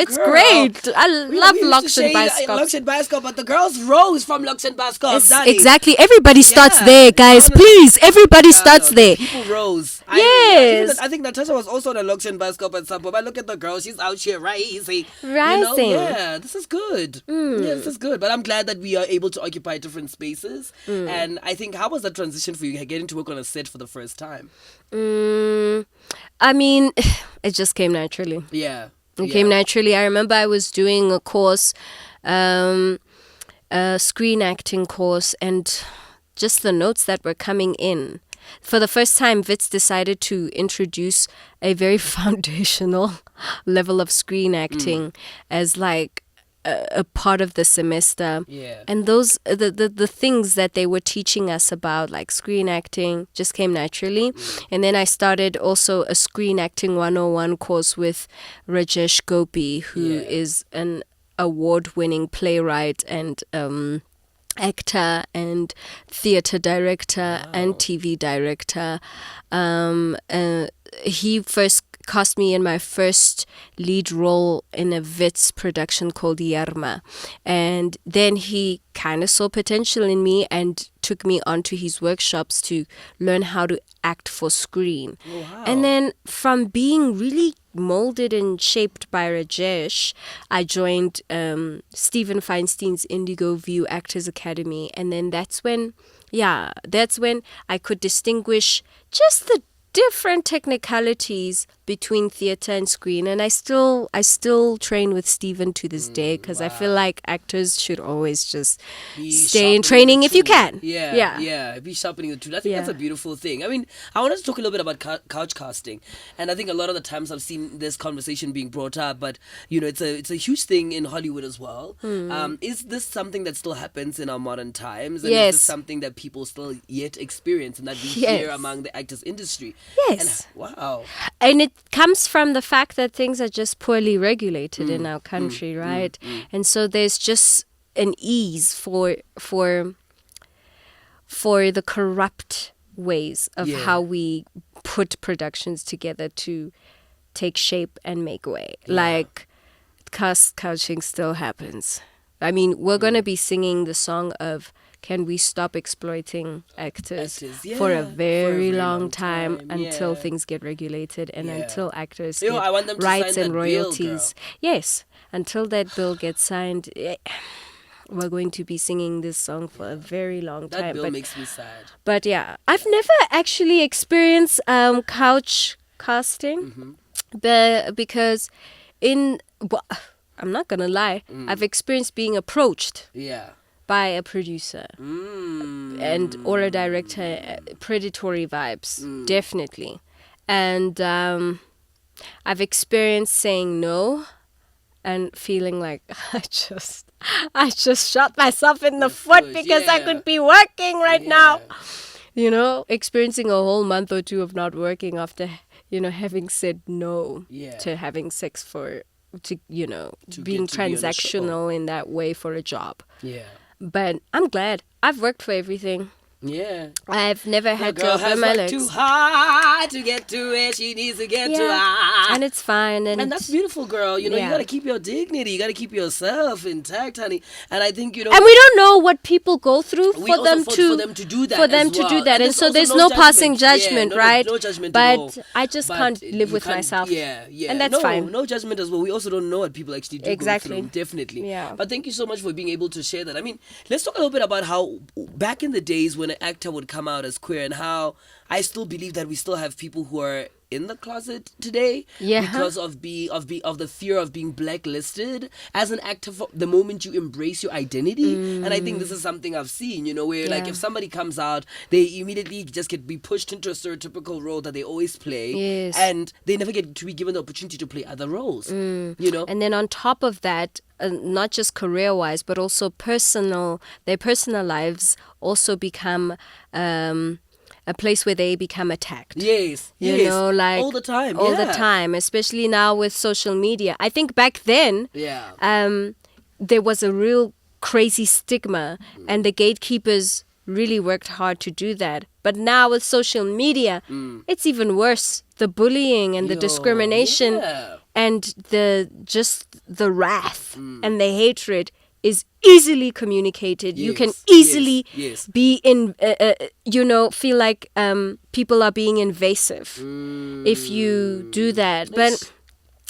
it's great. I love Lokshan Bioscope. Luxor Bioscope, but the girls rose from Luxor Bioscope. Exactly. Everybody starts there, guys. Please, everybody starts there. People rose. Yes. I think Natasha was also on a Luxor Bioscope at some point. But look at the girl; she's out here rising. Rising. Yeah, this is good. Yeah, this is good. But I'm glad that we are able to occupy different spaces. And I think, how was that transition for you, getting to work on a set for the first time? I mean, it just came naturally. Yeah. It came naturally. I remember I was doing a course, a screen acting course, and just the notes that were coming in. For the first time, Wits decided to introduce a very foundational level of screen acting as like a part of the semester. And those the things that they were teaching us about, like screen acting, just came naturally. And then I started also a screen acting 101 course with Rajesh Gopi, who is an award-winning playwright and actor and theater director and TV director. He first cast me in my first lead role in a Wits production called Yarma. And then he kind of saw potential in me and took me onto his workshops to learn how to act for screen. Oh, wow. And then from being really molded and shaped by Rajesh, I joined Stephen Feinstein's Indigo View Actors Academy. And then that's when I could distinguish just the different technicalities between theater and screen, and I still train with Stephen to this day, because I feel like actors should always just stay in training if you can. Be sharpening the tool. I think that's a beautiful thing. I mean, I wanted to talk a little bit about couch casting, and I think a lot of the times I've seen this conversation being brought up, but it's a huge thing in Hollywood as well. Is this something that still happens in our modern times? And Yes. Is this something that people still yet experience and that we hear among the actors industry? Yes. And, wow. And it comes from the fact that things are just poorly regulated in our country, right? And so there's just an ease for the corrupt ways of how we put productions together to take shape and make way. Like, couching still happens. I mean, we're going to be singing the song of Can We Stop Exploiting Actors for a very long time until things get regulated and until actors get I want them to rights sign and that royalties. bill, Yes, until that bill gets signed, we're going to be singing this song for a very long That time. bill makes me sad. But yeah, I've never actually experienced couch casting, because I'm not gonna lie, I've experienced being approached by a producer and or a director, predatory vibes, definitely. And I've experienced saying no and feeling like I just shot myself in the foot because I could be working right now. Experiencing a whole month or two of not working after, having said no to having sex being transactional in that way for a job. But I'm glad I've worked for everything. I've never had to open my legs. Too hard to get to where she needs to get to. And it's fine. And that's beautiful, girl. You got to keep your dignity. You got to keep yourself intact, honey. And I think, And we don't know what people go through for them to do that. For them to do that. And so there's no passing judgment, right? No judgment but at all. I just can't live with myself. And that's fine. No judgment as well. We also don't know what people actually do. Exactly. Go through, definitely. Yeah. But thank you so much for being able to share that. I mean, let's talk a little bit about how back in the days when an actor would come out as queer, and how I still believe that we still have people who are in the closet today because of the fear of being blacklisted as an actor for the moment you embrace your identity. And I think this is something I've seen, where like if somebody comes out, they immediately just be pushed into a stereotypical role that they always play, and they never get to be given the opportunity to play other roles. And then on top of that, not just career-wise, but also their personal lives also become a place where they become attacked. Yes. Like all the time. All the time, especially now with social media. I think back then, there was a real crazy stigma, and the gatekeepers really worked hard to do that. But now with social media, it's even worse. The bullying and the discrimination and the wrath and the hatred is easily communicated. You can easily be in, feel like people are being invasive if you do that. But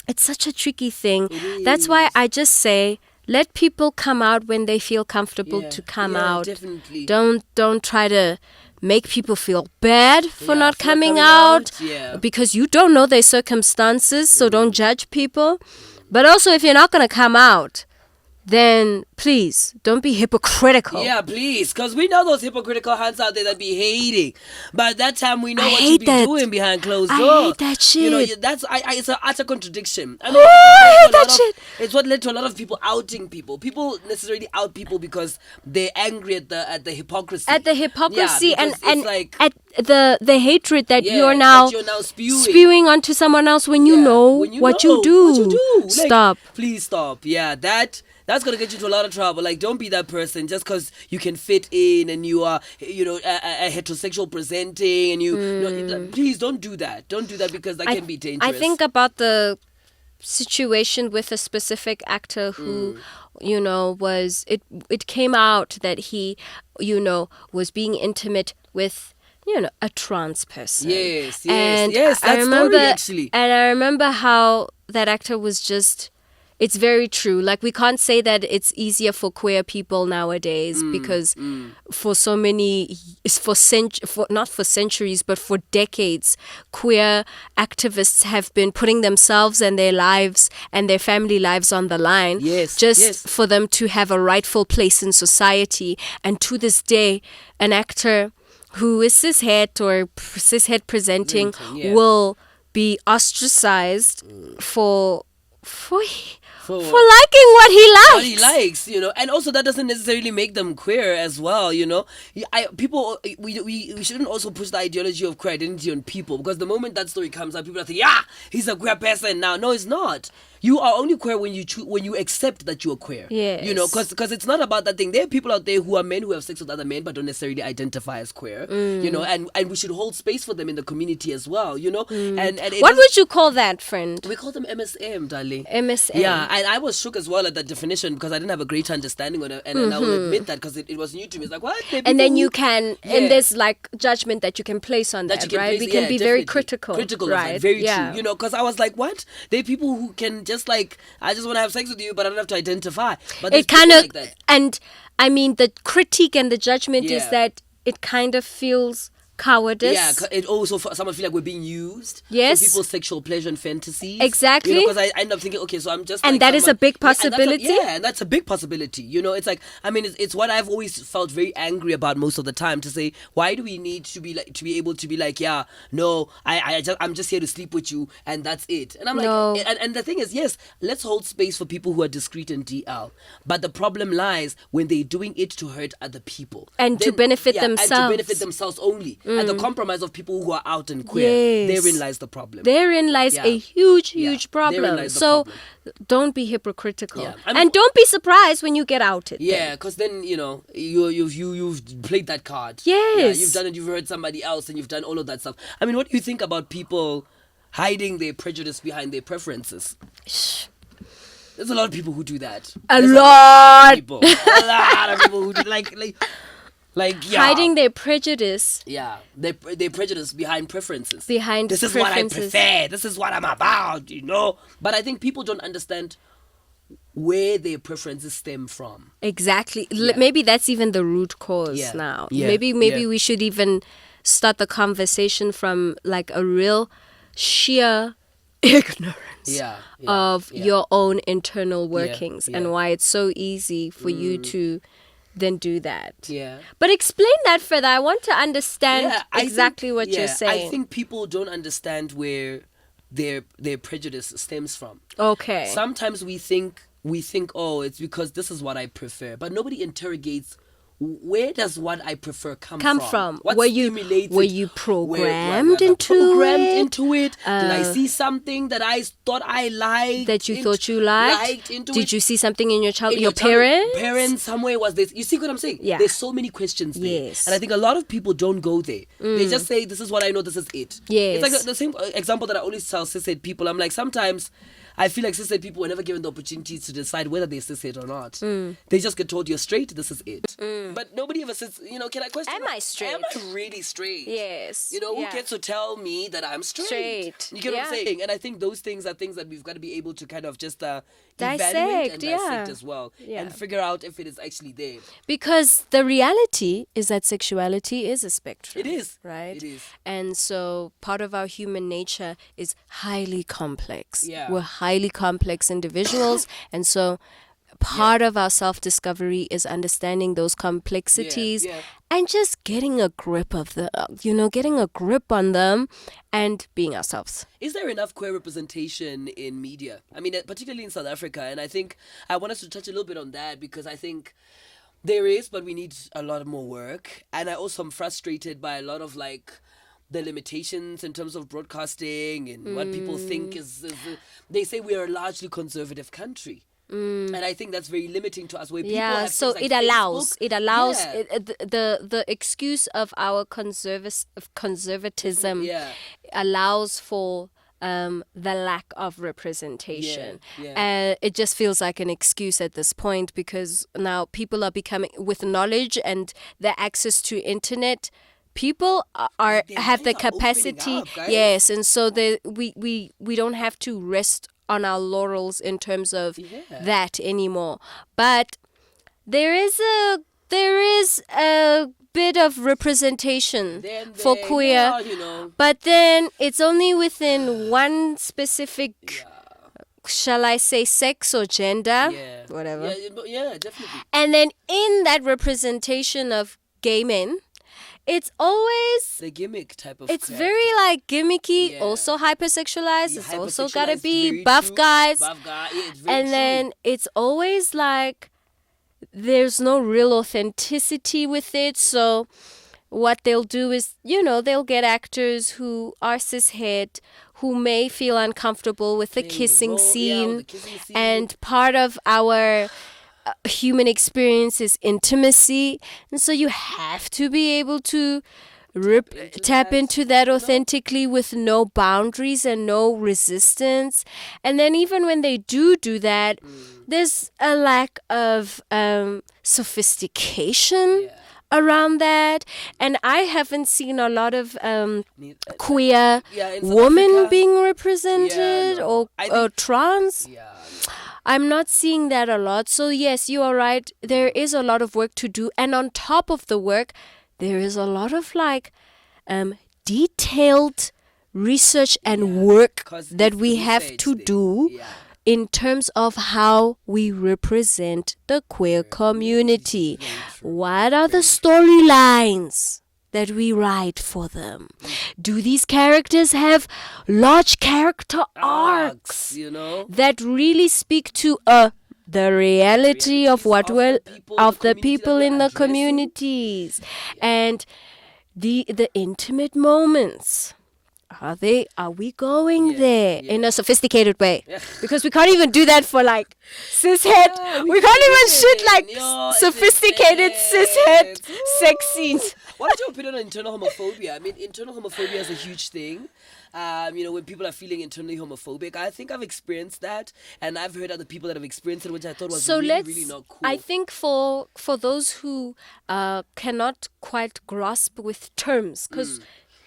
it's such a tricky thing. That's why I just say, let people come out when they feel comfortable to come out. Definitely. Don't try to make people feel bad for not coming out because you don't know their circumstances, so don't judge people. But also, if you're not going to come out, then please don't be hypocritical. Yeah, please, because we know those hypocritical hands out there that be hating. But that time we know what you be doing behind closed doors. I hate that shit. It's an utter contradiction. I hate that shit. It's what led to a lot of people outing people. People necessarily out people because they're angry at the hypocrisy. At the hypocrisy, and it's like, the hatred that Yeah, you're now spewing. spewing onto someone else when you know what you do. Like, Stop. Please stop. Yeah, that's gonna get you into a lot of trouble. Like, don't be that person just because you can fit in and you are, a heterosexual presenting and please don't do that. Don't do that because that can be dangerous. I think about the situation with a specific actor who was it came out that he was being intimate with a trans person. Yes, and that story actually. And I remember how that actor was just. It's very true. Like, we can't say that it's easier for queer people nowadays because for so many, not for centuries, but for decades, queer activists have been putting themselves and their lives and their family lives on the line for them to have a rightful place in society. And to this day, an actor who is cishet or cishet presenting will be ostracized for liking what he likes. What he likes, and also that doesn't necessarily make them queer as well, We shouldn't also push the ideology of queer identity on people, because the moment that story comes out, people are thinking, he's a queer person now. No, it's not. You are only queer when you accept that you are queer. Yes. Because it's not about that thing. There are people out there who are men who have sex with other men but don't necessarily identify as queer. And we should hold space for them in the community as well. And what would you call that, friend? We call them MSM, darling. MSM. Yeah, and I was shook as well at that definition because I didn't have a great understanding on it, and I will admit that because it was new to me. It's like, what? And then you can, and there's like judgment that you can place on that, right? We can be very critical. Critical right? of that, very true. Because I was like, what? There are people who can just like, I just want to have sex with you, but I don't have to identify. But it kind of, like that. And I mean, the critique and the judgment is that it kind of feels cowardice. Yeah, it also someone feel like we're being used for people's sexual pleasure and fantasies. Exactly. Because I end up thinking, okay, so I'm just and like that is a big possibility. And that's a big possibility. It's like, I mean, it's what I've always felt very angry about most of the time, to say, why do we need to be able to be like, I'm just here to sleep with you and that's it. And I'm like, and the thing is, yes, let's hold space for people who are discreet in DL, but the problem lies when they're doing it to hurt other people and to benefit themselves. And to benefit themselves only. And the compromise of people who are out and queer. Therein lies the problem. Therein lies a huge problem. So don't be hypocritical. Yeah. And don't be surprised when you get outed. Yeah, because then, you've played that card. Yes. Yeah, you've done it, you've heard somebody else, and you've done all of that stuff. I mean, what do you think about people hiding their prejudice behind their preferences? There's a lot of people who do that. A lot of people who do hiding their prejudice. Yeah, their prejudice behind preferences. This is what I prefer. This is what I'm about. But I think people don't understand where their preferences stem from. Exactly. Maybe that's even the root cause now. Yeah. Maybe we should even start the conversation from like a real sheer ignorance of your own internal workings and why it's so easy for you to then do that. Yeah. But explain that further. I want to understand exactly what you're saying. I think people don't understand where their prejudice stems from. Okay. Sometimes we think, oh, it's because this is what I prefer. But nobody interrogates, where does what I prefer come from? What were you programmed into it? Did I see something that I thought I liked? That you thought you liked? Did you see something in your parents? Parents, somewhere was this. You see what I'm saying? Yeah. There's so many questions there. Yes. And I think a lot of people don't go there. They just say, this is what I know, this is it. Yes. It's like the same example that I always tell cishet people. I'm like, sometimes I feel like cishet people were never given the opportunity to decide whether they're cishet or not. They just get told, you're straight, this is it. But nobody ever says, can I question? Am I straight? Am I really straight? Yes. Who gets to tell me that I'm straight? You get what I'm saying? And I think those things are things that we've got to be able to kind of just evaluate and dissect as well. Yeah. And figure out if it is actually there. Because the reality is that sexuality is a spectrum. It is. Right? It is. And so part of our human nature is highly complex. Yeah. We're highly complex individuals. And so part of our self-discovery is understanding those complexities and just getting a grip of getting a grip on them and being ourselves. Is there enough queer representation in media? I mean, particularly in South Africa. And I think I want us to touch a little bit on that, because I think There is, but we need a lot more work. And I also am frustrated by a lot of like the limitations in terms of broadcasting and what people think is they say we are a largely conservative country. And I think that's very limiting to us. Where people have so things like it allows Yeah. the excuse of our conservatism allows for the lack of representation. It just feels like an excuse at this point, because now people are becoming, with knowledge and the access to internet, people have the capacity. up, guys. Yes, and so we don't have to rest on our laurels in terms of that anymore. But there is a bit of representation for queer, but then it's only within one specific, shall I say, sex or gender, whatever. Yeah, definitely. And then in that representation of gay men, it's always the gimmick type of. It's crap. very like gimmicky, also hypersexualized. It's also gotta be buff guys, Buff guy. Yeah, it's very and true. then it's always like there's no real authenticity with it. So what they'll do is, they'll get actors who are cishet, who may feel uncomfortable with the kissing scene, with the kissing scene. and part of our human experience is intimacy, and so you have to be able to tap into that authentically with no boundaries and no resistance. And then even when they do that, there's a lack of sophistication around that, and I haven't seen a lot of queer women Africa, being represented or trans. I'm not seeing that a lot. So yes, you are right. There is a lot of work to do. And on top of the work, there is a lot of like detailed research and work that we have to do in terms of how we represent the queer community. What are the storylines that we write for them? Do these characters have large character arcs that really speak to the reality of the people in the communities, and the intimate moments? Are we going there in a sophisticated way? Because we can't even do that for like cishet. We can't even shoot like sophisticated cishet sex scenes. What's your opinion on internal homophobia? I mean, internal homophobia is a huge thing. When people are feeling internally homophobic, I think I've experienced that, and I've heard other people that have experienced it, which I thought was really not cool. I think for those who cannot quite grasp with terms, because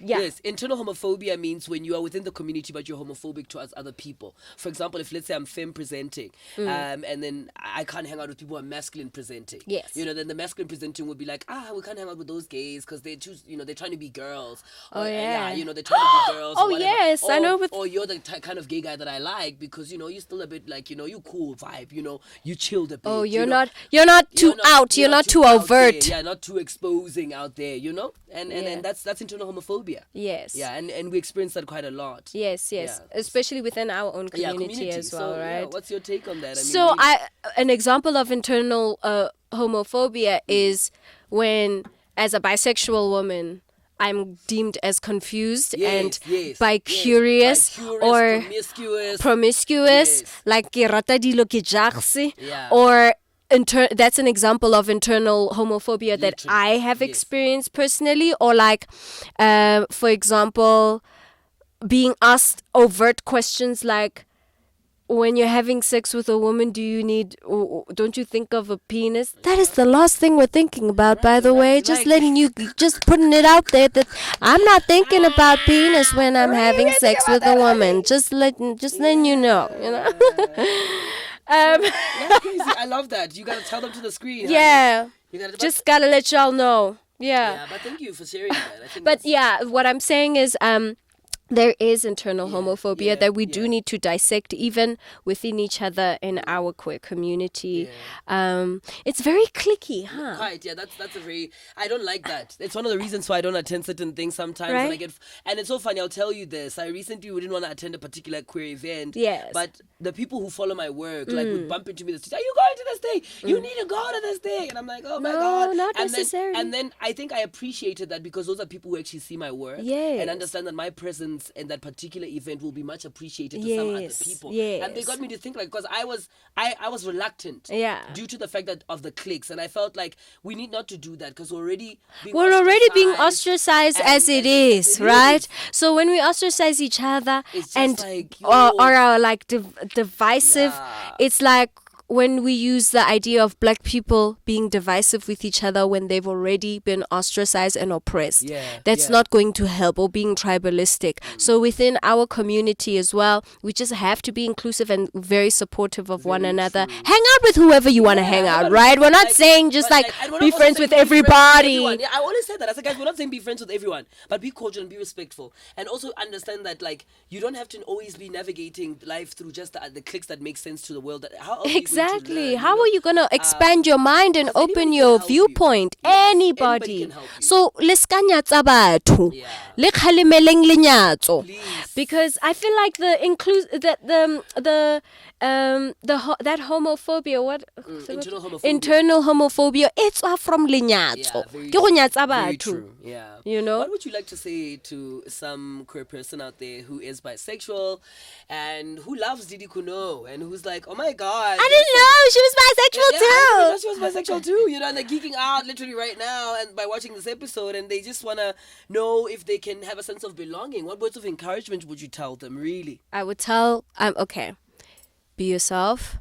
yes, internal homophobia means when you are within the community but you're homophobic towards other people. For example, if let's say I'm femme presenting, and then I can't hang out with people who are masculine presenting. Yes. Then the masculine presenting would be like, we can't hang out with those gays because they choose, they're trying to be girls. Oh, they're trying to be girls. Oh, or whatever. yes, I know. Or you're the kind of gay guy that I like because you're still a bit like you cool vibe. You chilled a bit. Oh, you're not too out. You're not too overt. Yeah, not too exposing out there. And that's internal homophobia. Yes. Yeah, and we experience that quite a lot. Yes. Yeah. Especially within our own community as well, right? What's your take on that? An example of internal homophobia is when, as a bisexual woman, I'm deemed as confused and bi-curious or promiscuous, like ke rata dilo ke jagse, or that's an example of internal homophobia that I have experienced personally. Or like, for example, being asked overt questions like, when you're having sex with a woman, don't you think of a penis? That is the last thing we're thinking about, by the way. Just putting it out there that I'm not thinking about penis when I'm having sex with a woman. Just letting you know. That's crazy. I love that. You gotta tell them to the screen. Yeah. Just gotta let y'all know. Yeah, but thank you for sharing that. I think what I'm saying is, there is internal homophobia yeah, that we do need to dissect even within each other in our queer community. It's very cliquey, huh? Quite, yeah. That's a very. I don't like that. It's one of the reasons why I don't attend certain things sometimes. Right. And I get, and it's so funny. I'll tell you this. I recently didn't want to attend a particular queer event. Yes. But the people who follow my work like would bump into me. Are you going to this thing? You need to go to this thing. And I'm like, oh my god. not and necessarily. And then I think I appreciated that because those are people who actually see my work Yes. and understand that my presence in that particular event will be much appreciated to some other people. Yes. And they got me to think, like, because I was reluctant. Yeah. Due to the fact that of the cliques, and I felt like we need not to do that because we're already being ostracized as it is, right? So when we ostracize each other It's just and like, or yo. are like divisive, Yeah. it's like when we use the idea of black people being divisive with each other when they've already been ostracized and oppressed. That's not going to help, or being tribalistic. So within our community as well, we just have to be inclusive and very supportive of one another. Hang out with whoever you want to hang out, right? We're not saying just like and we're be not friends also with saying be friends everybody. everyone. Yeah, I always say that. I said, guys, we're not saying be friends with everyone, but be cordial and be respectful, and also understand that like you don't have to always be navigating life through just the cliques that make sense to the world. How else are you going to Exactly. learn, How you are you going to expand your mind and because open anybody your can help you. viewpoint? Yeah, Anybody. anybody can help you. So, le ska nyatsa batho. Yeah. Le kgalemeleng lenyatso. Please. Because I feel like that homophobia, what? internal homophobia. Homophobia, it's from lenyatso. Yeah, very, Ke go nyatsa very batho. true. Yeah. You know? What would you like to say to some queer person out there who is bisexual and who loves Didintle Khunou and who's like, oh my god, I didn't know she was bisexual I too. didn't know she was bisexual too, you know, and they're geeking out literally right now and by watching this episode, and they just want to know if they can have a sense of belonging. What words of encouragement would you tell them, really? I would tell, okay, be yourself.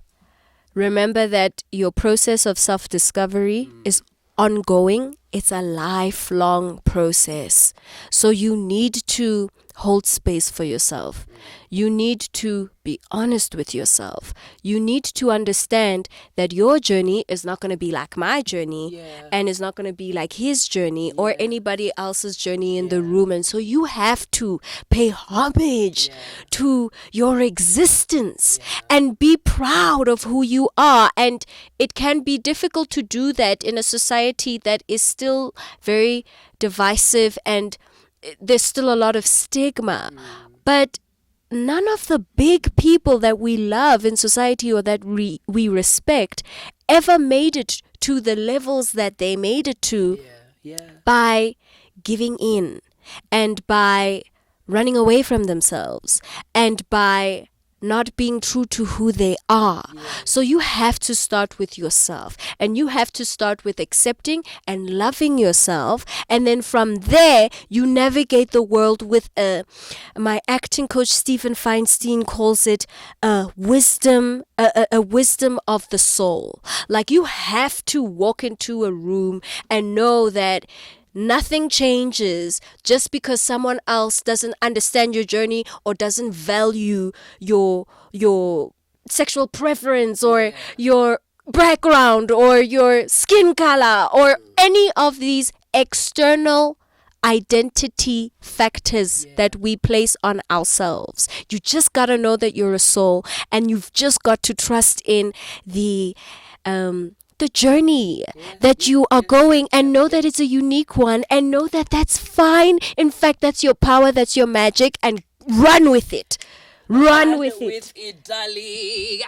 Remember that your process of self-discovery is ongoing. It's a lifelong process. So you need to hold space for yourself. You need to be honest with yourself. You need to understand that your journey is not going to be like my journey, and is not going to be like his journey or anybody else's journey in the room. And so you have to pay homage to your existence and be proud of who you are. And it can be difficult to do that in a society that is still very divisive and there's still a lot of stigma. But none of the big people that we love in society or that we respect ever made it to the levels that they made it to by giving in and by running away from themselves and by not being true to who they are. So you have to start with yourself, and you have to start with accepting and loving yourself, and then from there you navigate the world with my acting coach Stephen Feinstein calls it a wisdom of the soul. Like you have to walk into a room and know that nothing changes just because someone else doesn't understand your journey or doesn't value your sexual preference or your background or your skin color or any of these external identity factors that we place on ourselves. You just gotta know that you're a soul, and you've just got to trust in the journey that you are going, and know that it's a unique one, and know that that's fine. In fact, that's your power, that's your magic, and run with it. Run with it. Darling.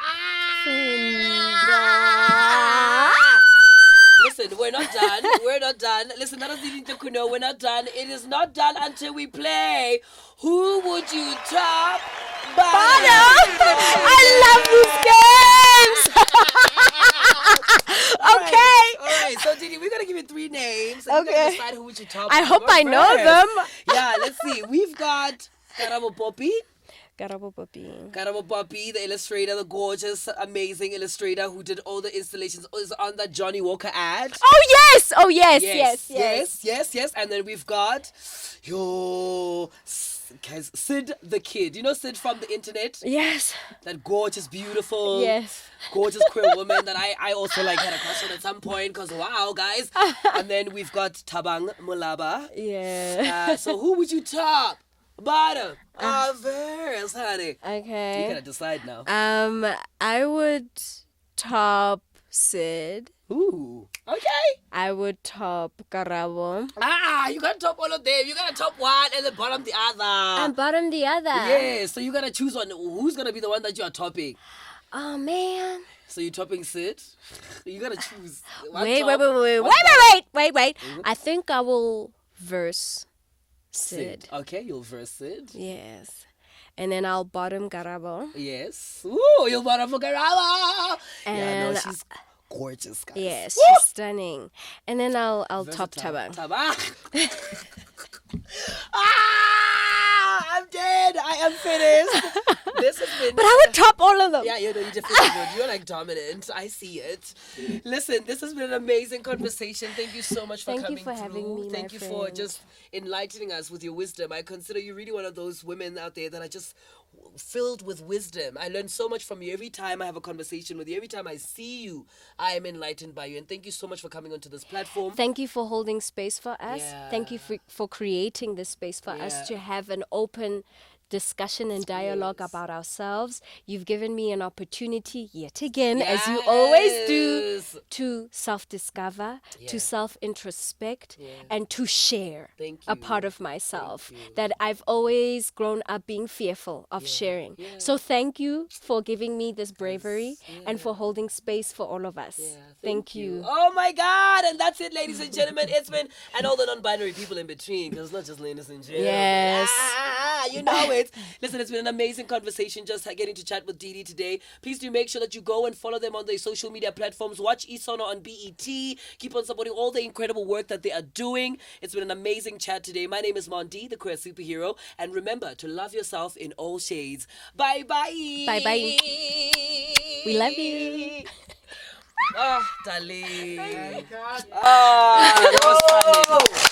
Listen, we're not done. We're not done. Listen, that is Didintle Khunou. We're not done. It is not done until we play Who Would You Top Bottom? I love these games. Okay. All right. So, Didi, we're gonna give you 3 names. And Okay. We're gonna decide who would you top. I bottom hope I know first. them. Yeah. Let's see. We've got Karabo Poppy. Karabo Poppy. Karabo Poppy, the illustrator, the gorgeous, amazing illustrator who did all the installations, is on that Johnny Walker ad. Oh yes. Oh yes. Yes. And then we've got guys, Sid the Kid. You know Sid from the internet? Yes. That gorgeous, beautiful, gorgeous queer woman that I also like had a crush on at some point because wow, guys. And then we've got Thabang Molaba. Yeah. So who would you top? Bottom. Verse, honey. You Okay. gotta decide now. I would top Sid. Ooh. Okay. I would top Karabo. You gotta top all of them. You gotta top one and then bottom the other. And bottom the other. Yeah, so you gotta choose one. Who's gonna be the one that you are topping? Oh man. So you're topping Sid? You gotta choose. One Wait. top, one bottom. I think I will verse Sid. Sid. Okay, you'll verse Sid. Yes. And then I'll bottom Karabo. Yes. Ooh, you'll bottom for Garala. Yeah, no, And she's gorgeous, guys. yes, Woo! she's stunning. And then I'll top Versatile. Taba. I'm dead. I am finished. This has been. But I would top all of them. Yeah, you definitely would. You're like dominant. I see it. Listen, this has been an amazing conversation. Thank you so much for Thank you coming for having through. me, Thank my you for friend. just enlightening us with your wisdom. I consider you really one of those women out there that are just filled with wisdom. I learn so much from you every time I have a conversation with you. Every time I see you, I am enlightened by you. And thank you so much for coming onto this platform. Thank you for holding space for us. Yeah. Thank you for creating this space for Yeah. us to have an open discussion and dialogue Yes. about ourselves. You've given me an opportunity yet again, as you always do, Yes. to self-discover, Yeah. to self-introspect, Yeah. and to share Thank a you. part of myself Thank you. that I've always grown up being fearful of sharing. Yeah. So thank you for giving me this bravery and Yeah. for holding space for all of us. Yeah, Thank you. Oh my God! And that's it, ladies and gentlemen. It's been, and all the non-binary people in between, because it's not just ladies and gentlemen. Yes. You know it. Listen, it's been an amazing conversation just getting to chat with Didi today. Please do make sure that you go and follow them on their social media platforms. Watch Isono on BET. Keep on supporting all the incredible work that they are doing. It's been an amazing chat today. My name is Mondi, the queer superhero. And remember to love yourself in all shades. Bye-bye. Bye-bye. We love you. Oh, darling. Oh, that was fun.